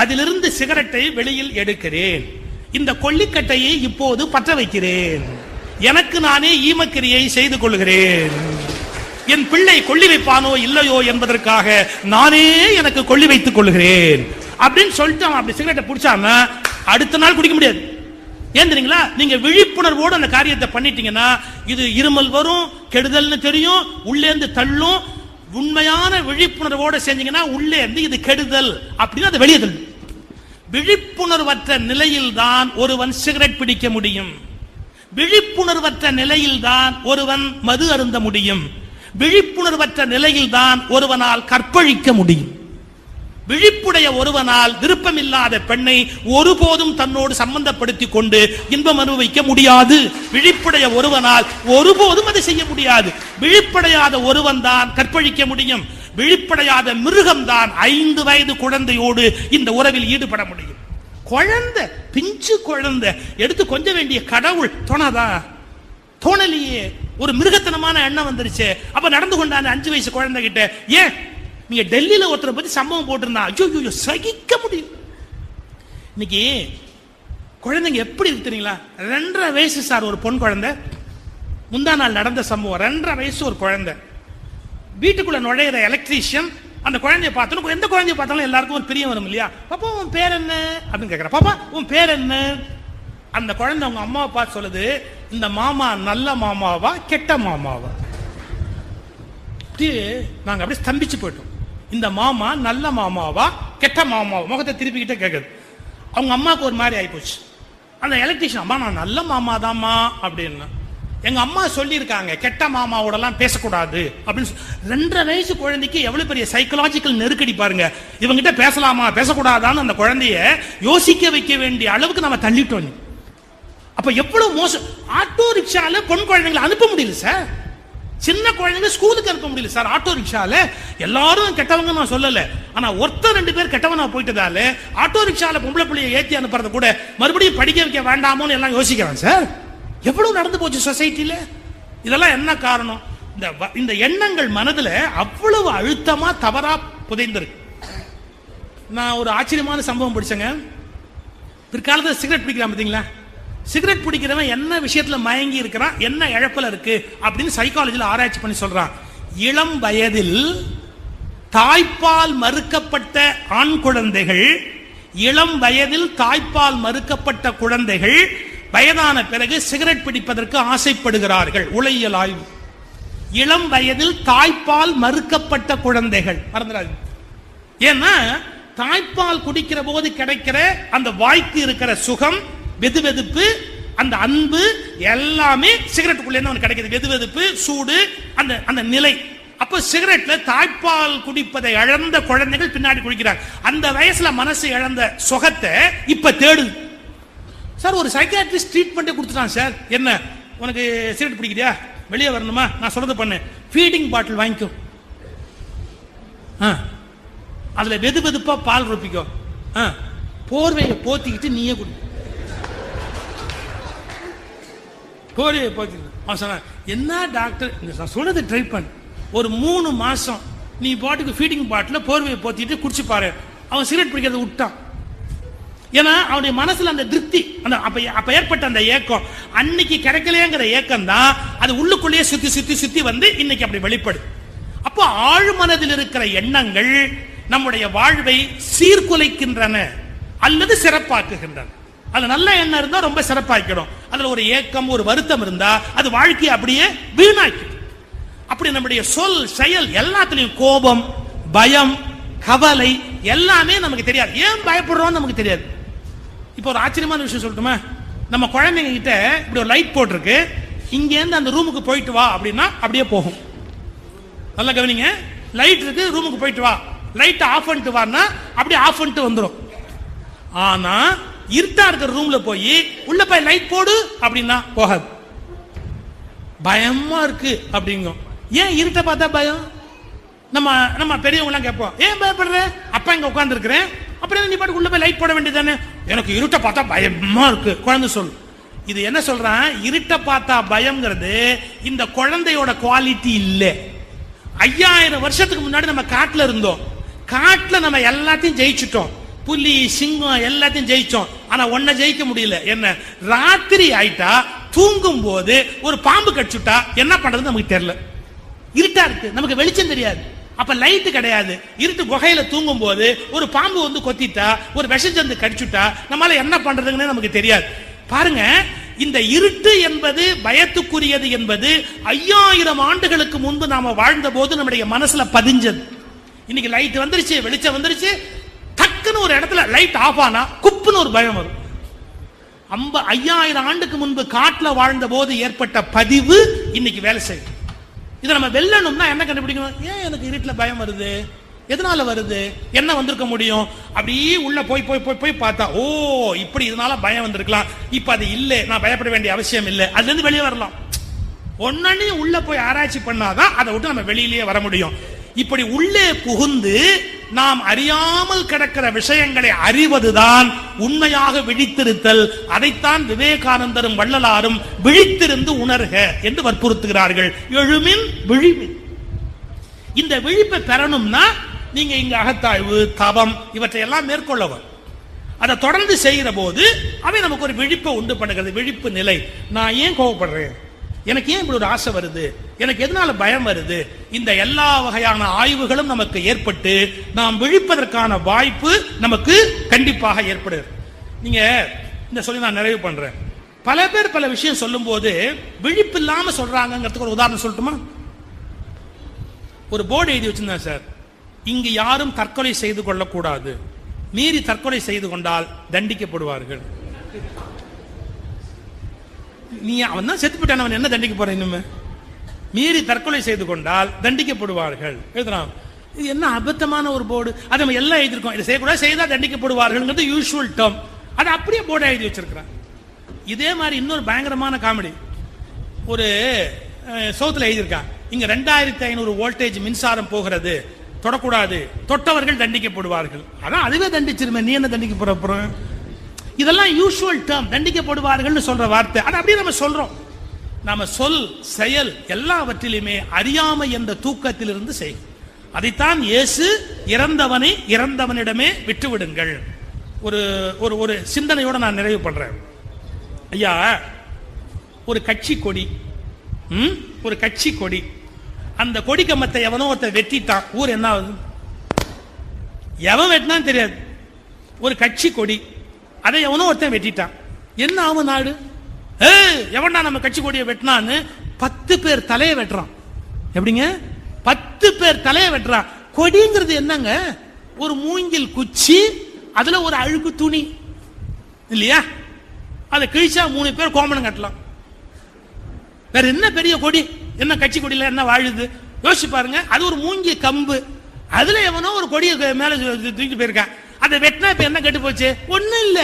அதிலிருந்து சிகரெட்டை வெளியில் எடுக்கிறேன், இந்த கொல்லிக்கட்டையை இப்போது பற்ற வைக்கிறேன், எனக்கு நானே ஈமக்கிரியை செய்து கொள்கிறேன், என் பிள்ளை கொள்ளி வைப்பானோ இல்லையோ என்பதற்காக நானே எனக்கு கொள்ளி வைத்துக் கொள்கிறேன் அப்படின்னு சொல்லிட்டு அவன் அப்படி சிகரெட்டை பிடிச்சாம அடுத்த நாள் குடிக்க முடியாது. ஏன் தெரியுங்களா? நீங்க விழிப்புணர்வோடு அந்த காரியத்தை பண்ணிட்டீங்கன்னா இது இருமல் வரும், கெடுதல்னு தெரியும், உள்ளே இருந்து தள்ளும். உண்மையான விழிப்புணர்வோடு செஞ்சீங்கன்னா உள்ளே இருந்து இது கெடுதல் அப்படின்னு அதை வெளியே தள்ளும். விழிப்புணர்வற்ற நிலையில் தான் ஒருவன் சிகரெட் பிடிக்க முடியும். விழிப்புணர்வற்ற நிலையில் தான் ஒருவன் மது அருந்த முடியும். விழிப்புணர்வற்ற நிலையில் தான் ஒருவனால் கற்பழிக்க முடியும். விழிப்புடைய ஒருவனால் விருப்பமில்லாத பெண்ணை ஒருபோதும் தன்னோடு சம்பந்தப்படுத்திக் கொண்டு இன்பம் அனுபவிக்க முடியாது. விழிப்புடைய ஒருவனால் ஒருபோதும் அதை செய்ய முடியாது. விழிப்படையாத ஒருவன் தான் கற்பழிக்க முடியும். விழிப்படையாத மிருகம்தான் 5 வயது குழந்தையோடு இந்த உறவில் ஈடுபட முடியும். குழந்தை, பிஞ்சு குழந்தை எடுத்து கொஞ்சம் வேண்டிய கடவுள் தோணாதா? தோணலையே. ஒரு மிருகத்தனமான எண்ணம் வந்துருச்சு. அப்ப நடந்து கொண்டான 5 வயசு குழந்தை கிட்ட. ஏன் நீங்க டெல்லியில ஒருத்தரை பத்தி சம்பவம் போட்டிருந்தா ஐயோ சகிக்க முடியும். இன்னைக்கு குழந்தைங்க எப்படி இருக்கு தெரியுங்களா? 2.5 வயசு சார் ஒரு பொன் குழந்தை. முந்தா நாள் நடந்த சம்பவம். 2.5 வயசு ஒரு குழந்தை வீட்டுக்குள்ள நுழையிற எலக்ட்ரீஷியன் அந்த குழந்தைய பார்த்தோம். எந்த குழந்தைய பார்த்தாலும் எல்லாருக்கும் ஒரு பிரியம் வரும் இல்லையா? பாப்பா உன் பேர் என்ன அப்படின்னு கேட்கிற. பாப்பா உன் பேர் என்ன? அந்த குழந்தை அவங்க அம்மாவை பார்த்து சொல்லுது, இந்த மாமா நல்ல மாமாவா கெட்ட மாமாவா? நாங்க அப்படியே ஸ்தம்பிச்சு போயிட்டோம். இந்த மாமா நல்ல மாமாவா கெட்ட மாமாவா? முகத்தை திருப்பிக்கிட்டே கேட்குது. அவங்க அம்மாவுக்கு ஒரு மாதிரி ஆயிப்போச்சு. அந்த எலக்ட்ரீஷியன், அம்மா நான் நல்ல மாமா தாம்மா அப்படின்னு. எங்க அம்மா சொல்லியிருக்காங்க கெட்ட மாமாவோடலாம் பேசக்கூடாது அப்படின்னு. 2.5 வயசு குழந்தைக்கு எவ்வளவு பெரிய சைக்கலாஜிக்கல் நெருக்கடி பாருங்க. இவங்கிட்ட பேசலாமா பேசக்கூடாதான்னு அந்த குழந்தைய யோசிக்க வைக்க வேண்டிய அளவுக்கு நம்ம தள்ளிட்டோம். அப்ப எவ்வளவு மோசம். ஆட்டோ ரிக்ஷால பொன் குழந்தைங்களை அனுப்ப முடியல சார். சின்ன குழந்தைங்க ஸ்கூலுக்கு அனுப்ப முடியல சார். ஆட்டோ ரிக்ஷால எல்லாரும் கெட்டவங்க நான் சொல்லல, ஆனா ஒருத்தர் 2 பேர் கெட்டவனா போயிட்டதால ஆட்டோ ரிக்ஷால பொம்பளை பிள்ளைய ஏத்தி அனுப்புறத கூட மறுபடியும் படிக்க வைக்க வேண்டாமோன்னு எல்லாம் யோசிக்கிறேன் சார். எவ்வளவு நடந்து போச்சு சொசைட்டில. இதெல்லாம் என்ன காரணம்? இந்த எண்ணங்கள் மனதுல அவ்வளவு அழுத்தமா தவறா புதைந்திருக்கு. நான் ஒரு ஆச்சரியமான சம்பவம் படிச்சேங்க. பிற்காலத்தில் சிகரெட் பிடிக்கிறான் பாத்தீங்களா? சிகரெட் பிடிக்கிறவன் என்ன விஷயத்துல மயங்கி இருக்கிறான், என்ன இழப்புல இருக்கு அப்படின்னு சைக்காலஜில ஆராய்ச்சி பண்ணி சொல்றான். இளம் வயதில் தாய்ப்பால் மறுக்கப்பட்ட ஆண் குழந்தைகள், இளம் வயதில் தாய்ப்பால் மறுக்கப்பட்ட குழந்தைகள் வயதான பிறகு சிகரெட் பிடிப்பதற்கு ஆசைப்படுகிறார்கள். உளவியல் ஆய்வு. இளம் வயதில் தாய்ப்பால் மறுக்கப்பட்ட குழந்தைகள் மறந்துடாது. ஏன்னா தாய்ப்பால் குடிக்கிற போது கிடைக்கிற அந்த வாய்க்கு இருக்கிற சுகம், வெதுவெதுப்பு, அந்த அன்பு எல்லாமே சிகரெட்டுக்குள்ளே இருந்து கிடைக்குது. வெதுவெதுப்பு, சூடு, அந்த அந்த நிலை. அப்ப சிகரெட்ல தாய்ப்பால் குடிப்பதை இழந்த குழந்தைகள் பின்னாடி குடிக்கிறாங்க. அந்த வயசுல மனசு இழந்த சுகத்தை இப்ப தேடுது சார். ஒரு சைக்கியாட்ரிஸ்ட் ட்ரீட்மெண்ட்டே கொடுத்துட்டான் சார். என்ன உனக்கு சிகரெட் பிடிக்கிறியா, வெளியே வரணுமா, நான் சொல்றது பண்ணு, ஃபீடிங் பாட்டில் வாங்கிக்கோ, அதுல வெது வெதுப்பா பால் ரொப்பிக்கோ, போர்வையை போத்திக்கிட்டு நீயே குடி. போர்வையை போத்திக்கிட்டு அவன் சொன்னான், என்ன டாக்டர் நான் சொல்றது ட்ரை பண்ணு, ஒரு 3 மாசம் நீ பாட்டுக்கு ஃபீடிங் பாட்டில் போர்வையை போத்திட்டு குடிச்சு பாரு. அவன் சிகரெட் பிடிக்கிறத விட்டான். ஏன்னா அவனுடைய மனசுல அந்த திருப்தி, அந்த அப்ப ஏற்பட்ட அந்த ஏக்கம், அன்னைக்கு கிடைக்கலையேங்கிற ஏக்கம் தான் அது உள்ளுக்குள்ளேயே சுத்தி சுத்தி சுத்தி வந்து இன்னைக்கு அப்படி வெளிப்படும். அப்போ ஆழ்மனதில் இருக்கிற எண்ணங்கள் நம்முடைய வாழ்வை சீர்குலைக்கின்றன அல்லது சிறப்பாக்குகின்றன. அது நல்ல எண்ணம் இருந்தா ரொம்ப சிறப்பாக்கிடும். அதுல ஒரு ஏக்கம், ஒரு வருத்தம் இருந்தா அது வாழ்க்கையை அப்படியே வீணாக்கிடும். அப்படி நம்முடைய சொல், செயல் எல்லாத்திலையும் கோபம், பயம், கவலை எல்லாமே நமக்கு தெரியாது. ஏன் பயப்படுறோம் நமக்கு தெரியாது. இப்போ ஒரு ஆச்சரியமான விஷயம் சொல்லட்டுமா? நம்ம குழந்தைங்க கிட்ட இப்படி ஒரு லைட் போட்டிருக்கு, இங்க இருந்து அந்த ரூமுக்கு போயிட்டு வா அப்படின்னா அப்படியே போகும். நல்லா கவனிங்க. லைட் இருக்கு, ரூமுக்கு போயிட்டு வா, லைட் ஆஃப் பண்ணிட்டு வான்னா அப்படியே ஆஃப் பண்ணிட்டு வந்துடும். ஆனா இருட்டா இருக்கிற ரூம்ல போய் உள்ள போய் லைட் போடு அப்படின்னா போகாது. பயமா இருக்கு அப்படிங்கும். ஏன் இருட்ட பார்த்தா பயம்? நம்ம பெரியவங்க எல்லாம் கேட்போம், ஏன் பயப்படுற? அப்பா இங்க உட்கார்ந்து இருக்கிறேன், அப்புறம் நீ பாட்டுக்கு உள்ள போய் லைட் போட வேண்டியதானே. எனக்கு இருட்ட பார்த்தா பயமா இருக்கு குழந்தை சொல். இது என்ன சொல்றான்? இருட்ட பார்த்தா பயம்ங்கிறது இந்த குழந்தையோட குவாலிட்டி இல்லை. 5000 வருஷத்துக்கு முன்னாடி நம்ம காட்டுல இருந்தோம். காட்டுல நம்ம எல்லாத்தையும் ஜெயிச்சுட்டோம். புலி, சிங்கம் எல்லாத்தையும் ஜெயிச்சோம். ஆனா ஒன்ன ஜெயிக்க முடியல. என்ன? ராத்திரி ஆயிட்டா தூங்கும் போது ஒரு பாம்பு கடிச்சுட்டா என்ன பண்றது நமக்கு தெரியல. இருட்டா இருக்கு, நமக்கு வெளிச்சம் தெரியாது. அப்ப லைட் கிடையாது. இருட்டு குகையில தூங்கும் போது ஒரு பாம்பு வந்து கொத்திட்டா, ஒரு விஷஜந்து கடிச்சுட்டா நம்மளால என்ன பண்றதுன்னு நமக்கு தெரியாது. பாருங்க, இந்த இருட்டு என்பது பயத்துக்குரியது என்பது 5000 ஆண்டுகளுக்கு முன்பு நாம வாழ்ந்த போது நம்முடைய மனசுல பதிஞ்சது. இன்னைக்கு லைட் வந்துருச்சு, வெளிச்சம் வந்துருச்சு, டக்குன்னு ஒரு இடத்துல லைட் ஆஃப் ஆனா குப்புன்னு ஒரு பயம் வரும். 5000 ஆண்டுக்கு முன்பு காட்டுல வாழ்ந்த போது ஏற்பட்ட பதிவு இன்னைக்கு வேலை செய்யும். இதை நம்ம வெல்லணும்னா என்ன கண்டுபிடிக்கணும்? ஏன் எனக்கு இருட்டுல பயம் வருது, எதனால வருது, என்ன வந்திருக்க முடியும்? அப்படியே உள்ள போய் போய் போய் போய் பார்த்தா, ஓ இப்படி இதனால பயம் வந்திருக்கலாம், இப்ப அது இல்லை, நான் பயப்பட வேண்டிய அவசியம் இல்லை, அதுல இருந்து வெளியே வரலாம். ஒன்னே உள்ள போய் ஆராய்ச்சி பண்ணாதான் அதை விட்டு நம்ம வெளியிலேயே வர முடியும். இப்படி உள்ளே புகுந்து நாம் அறியாமல் கிடக்கிற விஷயங்களை அறிவதுதான் உண்மையாக விழித்திருத்தல். அதைத்தான் விவேகானந்தரும் வள்ளலாரும் விழித்திருந்து உணர்க என்று வற்புறுத்துகிறார்கள். எழுமின் விழிமின். இந்த விழிப்பை பெறணும்னா நீங்க இங்க அகத்தாய்வு, தவம் இவற்றையெல்லாம் மேற்கொள்ளவும். அதை தொடர்ந்து செய்கிற போது அவை நமக்கு ஒரு விழிப்பை உண்டு பண்ணுகிறது. விழிப்பு நிலை. நான் ஏன் கோவப்படுறேன், எனக்கு ஏன் இப்படி ஒரு ஆசை வருது, எனக்கு எதனால பயம் வருது, இந்த எல்லா வகையான ஆய்வுகளும் நமக்கு ஏற்பட்டு நாம் விழிப்பதற்கான வாய்ப்பு நமக்கு கண்டிப்பாக ஏற்படுது. நீங்க இந்த சொல்லி நான் நிறைவு பண்றேன். பல பேர் பல விஷயம் சொல்லும் போது விழிப்பு இல்லாம சொல்றாங்கிறதுக்கு ஒரு உதாரணம் சொல்லட்டுமா? ஒரு போர்டு எழுதி வச்சிருந்தேன் சார், இங்கு யாரும் தற்கொலை செய்து கொள்ளக்கூடாது, மீறி தற்கொலை செய்து கொண்டால் தண்டிக்கப்படுவார்கள். நீ அவன் தான் செத்து போட்டான், அவன் என்ன தண்டிக்க போற? இன்னுமே மீறி தற்கொலை செய்து கொண்டால் தண்டிக்கப்படுவார்கள் எழுதுறான். இது என்ன அபத்தமான ஒரு போர்டு. அதை நம்ம எல்லாம் எழுதிருக்கோம். இதை செய்யக்கூடாது, செய்தா தண்டிக்கப்படுவார்கள் யூசுவல் டேர்ம். அதை அப்படியே போர்டு எழுதி வச்சிருக்கிறான். இதே மாதிரி இன்னொரு பயங்கரமான காமெடி. ஒரு சவுத்துல எழுதியிருக்கான், இங்க 2500 வோல்டேஜ் மின்சாரம் போகிறது, தொடக்கூடாது, தொட்டவர்கள் தண்டிக்கப்படுவார்கள். அதான் அதுவே தண்டிச்சிருமே, நீ என்ன தண்டிக்க போற? இதெல்லாம் யூசுவல் டேர்ம், தண்டிக்கப்படுவார்கள் சொல்ற வார்த்தை. அதை அப்படியே நம்ம சொல்றோம். நாம சொல் செயல் எல்லாவற்றிலுமே அறியாமை என்ற தூக்கத்திலிருந்து செய். அதைத்தான் இயேசு இறந்தவனை இறந்தவனிடமே விட்டுவிடுங்கள். ஒரு ஒரு ஒரு சிந்தனையோட நான் நிறைவு பண்றேன். ஐயா, ஒரு கட்சி கொடி, ஒரு கட்சி கொடி, அந்த கொடி கம்பத்தை எவனோ ஒருத்த வெட்டிட்டான், ஊர் என்ன ஆகுது? எவன் வெட்டினான்னு தெரியாது. ஒரு கட்சி கொடி, அதை எவனோ ஒருத்தன் வெட்டிட்டான், என்ன ஆகும் நாடு? எவன்டா நம்ம கட்சி கொடியை வெட்டினான்னு 10 பேர் தலையை வெட்டுறான். எப்படிங்க 10 பேர் தலையை வெட்டுறான்? கொடிங்கிறது என்னங்க? ஒரு மூங்கில் குச்சி, அதுல ஒரு அழுக்கு துணி இல்லையா? அதை கிழிச்சா 3 பேர் கோமணம் கட்டலாம். வேற என்ன பெரிய கொடி? என்ன கட்சி கொடியில என்ன வாழுது? யோசிச்சு பாருங்க. அது ஒரு மூங்கி கம்பு, அதுல எவனோ ஒரு கொடியை மேல தூக்கிட்டு போயிருக்கான். அதை வெட்டினா இப்ப என்ன கெட்டு போச்சு? ஒண்ணும் இல்ல.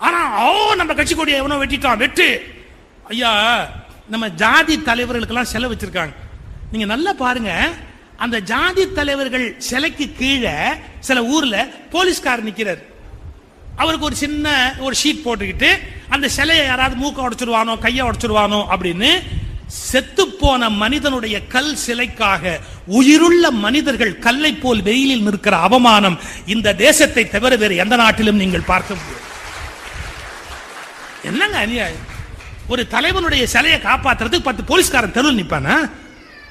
ஆனா நம்ம கட்சி கொடியை எவனோ வெட்டிட்டான், வெட்டு. ஐயா, நம்ம ஜாதி தலைவர்களுக்கெல்லாம் சிலை வச்சிருக்காங்க. நீங்க நல்லா பாருங்க, அந்த ஜாதி தலைவர்கள் சிலைக்கு கீழே சில ஊர்ல போலீஸ்காரர் நிக்கிறார். அவருக்கு ஒரு சின்ன ஒரு ஷீட் போட்டுக்கிட்டு அந்த சிலையை யாராவது மூக்க உடைச்சிருவானோ கையை உடைச்சிருவானோ அப்படின்னு செத்து போன மனிதனுடைய கல் சிலைக்காக உயிருள்ள மனிதர்கள் கல்லை போல் வெயிலில் நிற்கிற அவமானம் இந்த தேசத்தை தவிர வேறு எந்த நாட்டிலும் நீங்கள் பார்க்க முடியும். என்னங்க அநியாயம்! ஒரு தலைவனுடைய சிலையை காப்பாத்துறதுக்கு 10 போலீஸ்காரன் தெருவில் நிப்பானா?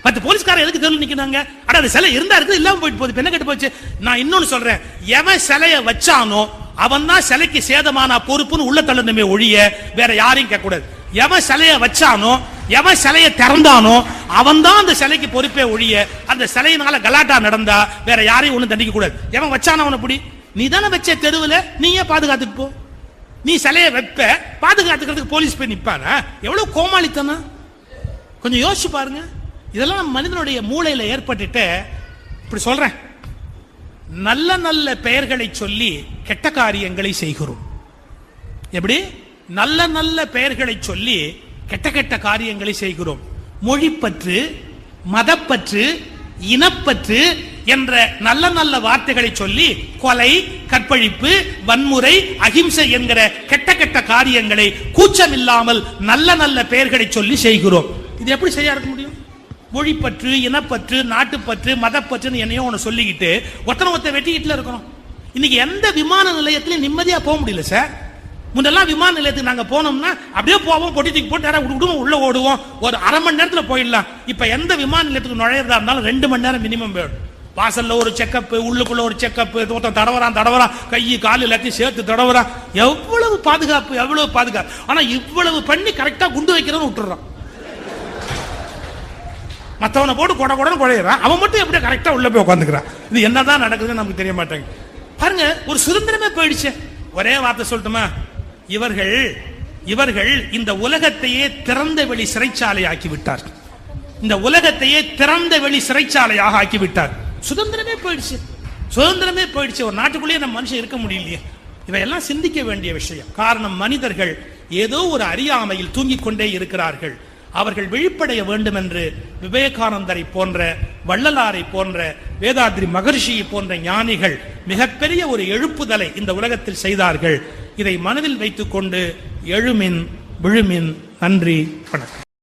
10 போலீஸ்காரன் எதுக்கு தெருவில் நிக்கிறாங்க? அட, அந்த சிலை இருந்தா இருக்குது, இல்லாம போயிட்டு போகுது, என்ன கெட்டு போச்சு? நான் இன்னொன்னு சொல்றேன், எவன் சிலையை வச்சானோ அவன் தான் சிலைக்கு சேதமான பொறுப்புன்னு உள்ள தள்ளணுமே ஒழிய வேற யாரையும் கேட்க கூடாது. எவன் சிலையை வச்சானோ, எவன் சிலையை திறந்தானோ அவன் தான் அந்த சிலைக்கு பொறுப்பே ஒழிய அந்த சிலையினால கலாட்டா நடந்தா வேற யாரையும் ஒண்ணு தண்டிக்க கூடாது. எவன் வச்சானோ அவனை பிடி. நீ தானே வச்ச தெருவில், நீயே பாதுகாத்துட்டு போ. நீ சிலையை வைப்ப, பாதுகாத்துக்கிறதுக்கு போலீஸ் போய் நிப்பானா? எவ்வளவு கோமாளித்தனம்! கொஞ்சம் யோசிச்சு பாருங்க. இதெல்லாம் மனிதனுடைய மூளையில ஏற்பட்டுட்டு. இப்படி சொல்றேன், நல்ல நல்ல பெயர்களை சொல்லி கெட்ட காரியங்களை செய்கிறோம். எப்படி? நல்ல நல்ல பெயர்களை சொல்லி கெட்ட கெட்ட காரியங்களை செய்கிறோம். மொழிப்பற்று, மதப்பற்று, இனப்பற்று என்ற நல்ல நல்ல வார்த்தைகளை சொல்லி கொலை, கற்பழிப்பு, வன்முறை, அகிம்சை என்கிற கெட்ட கெட்ட காரியங்களை கூச்சம் இல்லாமல் நல்ல நல்ல பெயர்களை சொல்லி செய்கிறோம். இது எப்படி செய்ய இருக்க முடியும்? மொழிப்பற்று, இனப்பற்று, நாட்டுப்பற்று, மதப்பற்று என்னையோ ஒன்று சொல்லிக்கிட்டு ஒருத்தனை வெட்டிக்கிட்டுல இருக்கணும். இன்னைக்கு எந்த விமான நிலையத்திலையும் நிம்மதியா போக முடியல சார். முன்னெல்லாம் விமான நிலையத்துக்கு நாங்க போனோம்னா அப்படியே போவோம், பொட்டி தூக்கி போட்டு உள்ள ஓடுவோம், ஒரு அரை மணி நேரத்துல போயிடலாம். இப்ப எந்த விமான நிலையத்துக்கு நுழையிறதா இருந்தாலும் 2 மணி நேரம் மினிமம் போயிடும். வாசல்ல ஒரு செக்கப், உள்ளுக்குள்ள ஒரு செக்கப், தடவரான் கை கால் எல்லாத்தையும் சேர்த்து தடவரான். எவ்வளவு பாதுகாப்பு, எவ்வளவு பாதுகாப்பு! ஆனா இவ்வளவு பண்ணி கரெக்டா குண்டு வைக்கிறவன் விட்டுறான். மற்றவனை போட்டு கொடன்னு குழையிறான், அவன் மட்டும் எப்படி கரெக்டா உள்ள போய் உட்காந்துக்கிறான். இது என்னதான் நடக்குதுன்னு நமக்கு தெரிய மாட்டாங்க. பாருங்க, ஒரு சுதந்திரமே போயிடுச்சு. ஒரே வார்த்தை சொல்லட்டுமா? இவர்கள் இந்த உலகத்தையே திறந்த வெளி சிறைச்சாலை ஆக்கிவிட்டார். இந்த உலகத்தையே திறந்த வெளி சிறைச்சாலையாக ஆக்கிவிட்டார். சுதந்திரமே போயிடுச்சு, சுதந்திரமே போயிடுச்சு. ஒரு நாட்டுக்குள்ளேயே நம்ம மனுஷன் இருக்க முடியலையே. இவையெல்லாம் சிந்திக்க வேண்டிய விஷயம். காரணம், மனிதர்கள் ஏதோ ஒரு அறியாமையில் தூங்கிக் கொண்டே இருக்கிறார்கள். அவர்கள் விழிப்படைய வேண்டும் என்று விவேகானந்தரை போன்ற, வள்ளலாரை போன்ற, வேதாத்ரி மகர்ஷியை போன்ற ஞானிகள் மிகப்பெரிய ஒரு எழுப்புதலை இந்த உலகத்தில் செய்தார்கள். இதை மனதில் வைத்துக் கொண்டு எழுமின் விழுமின். நன்றி, வணக்கம்.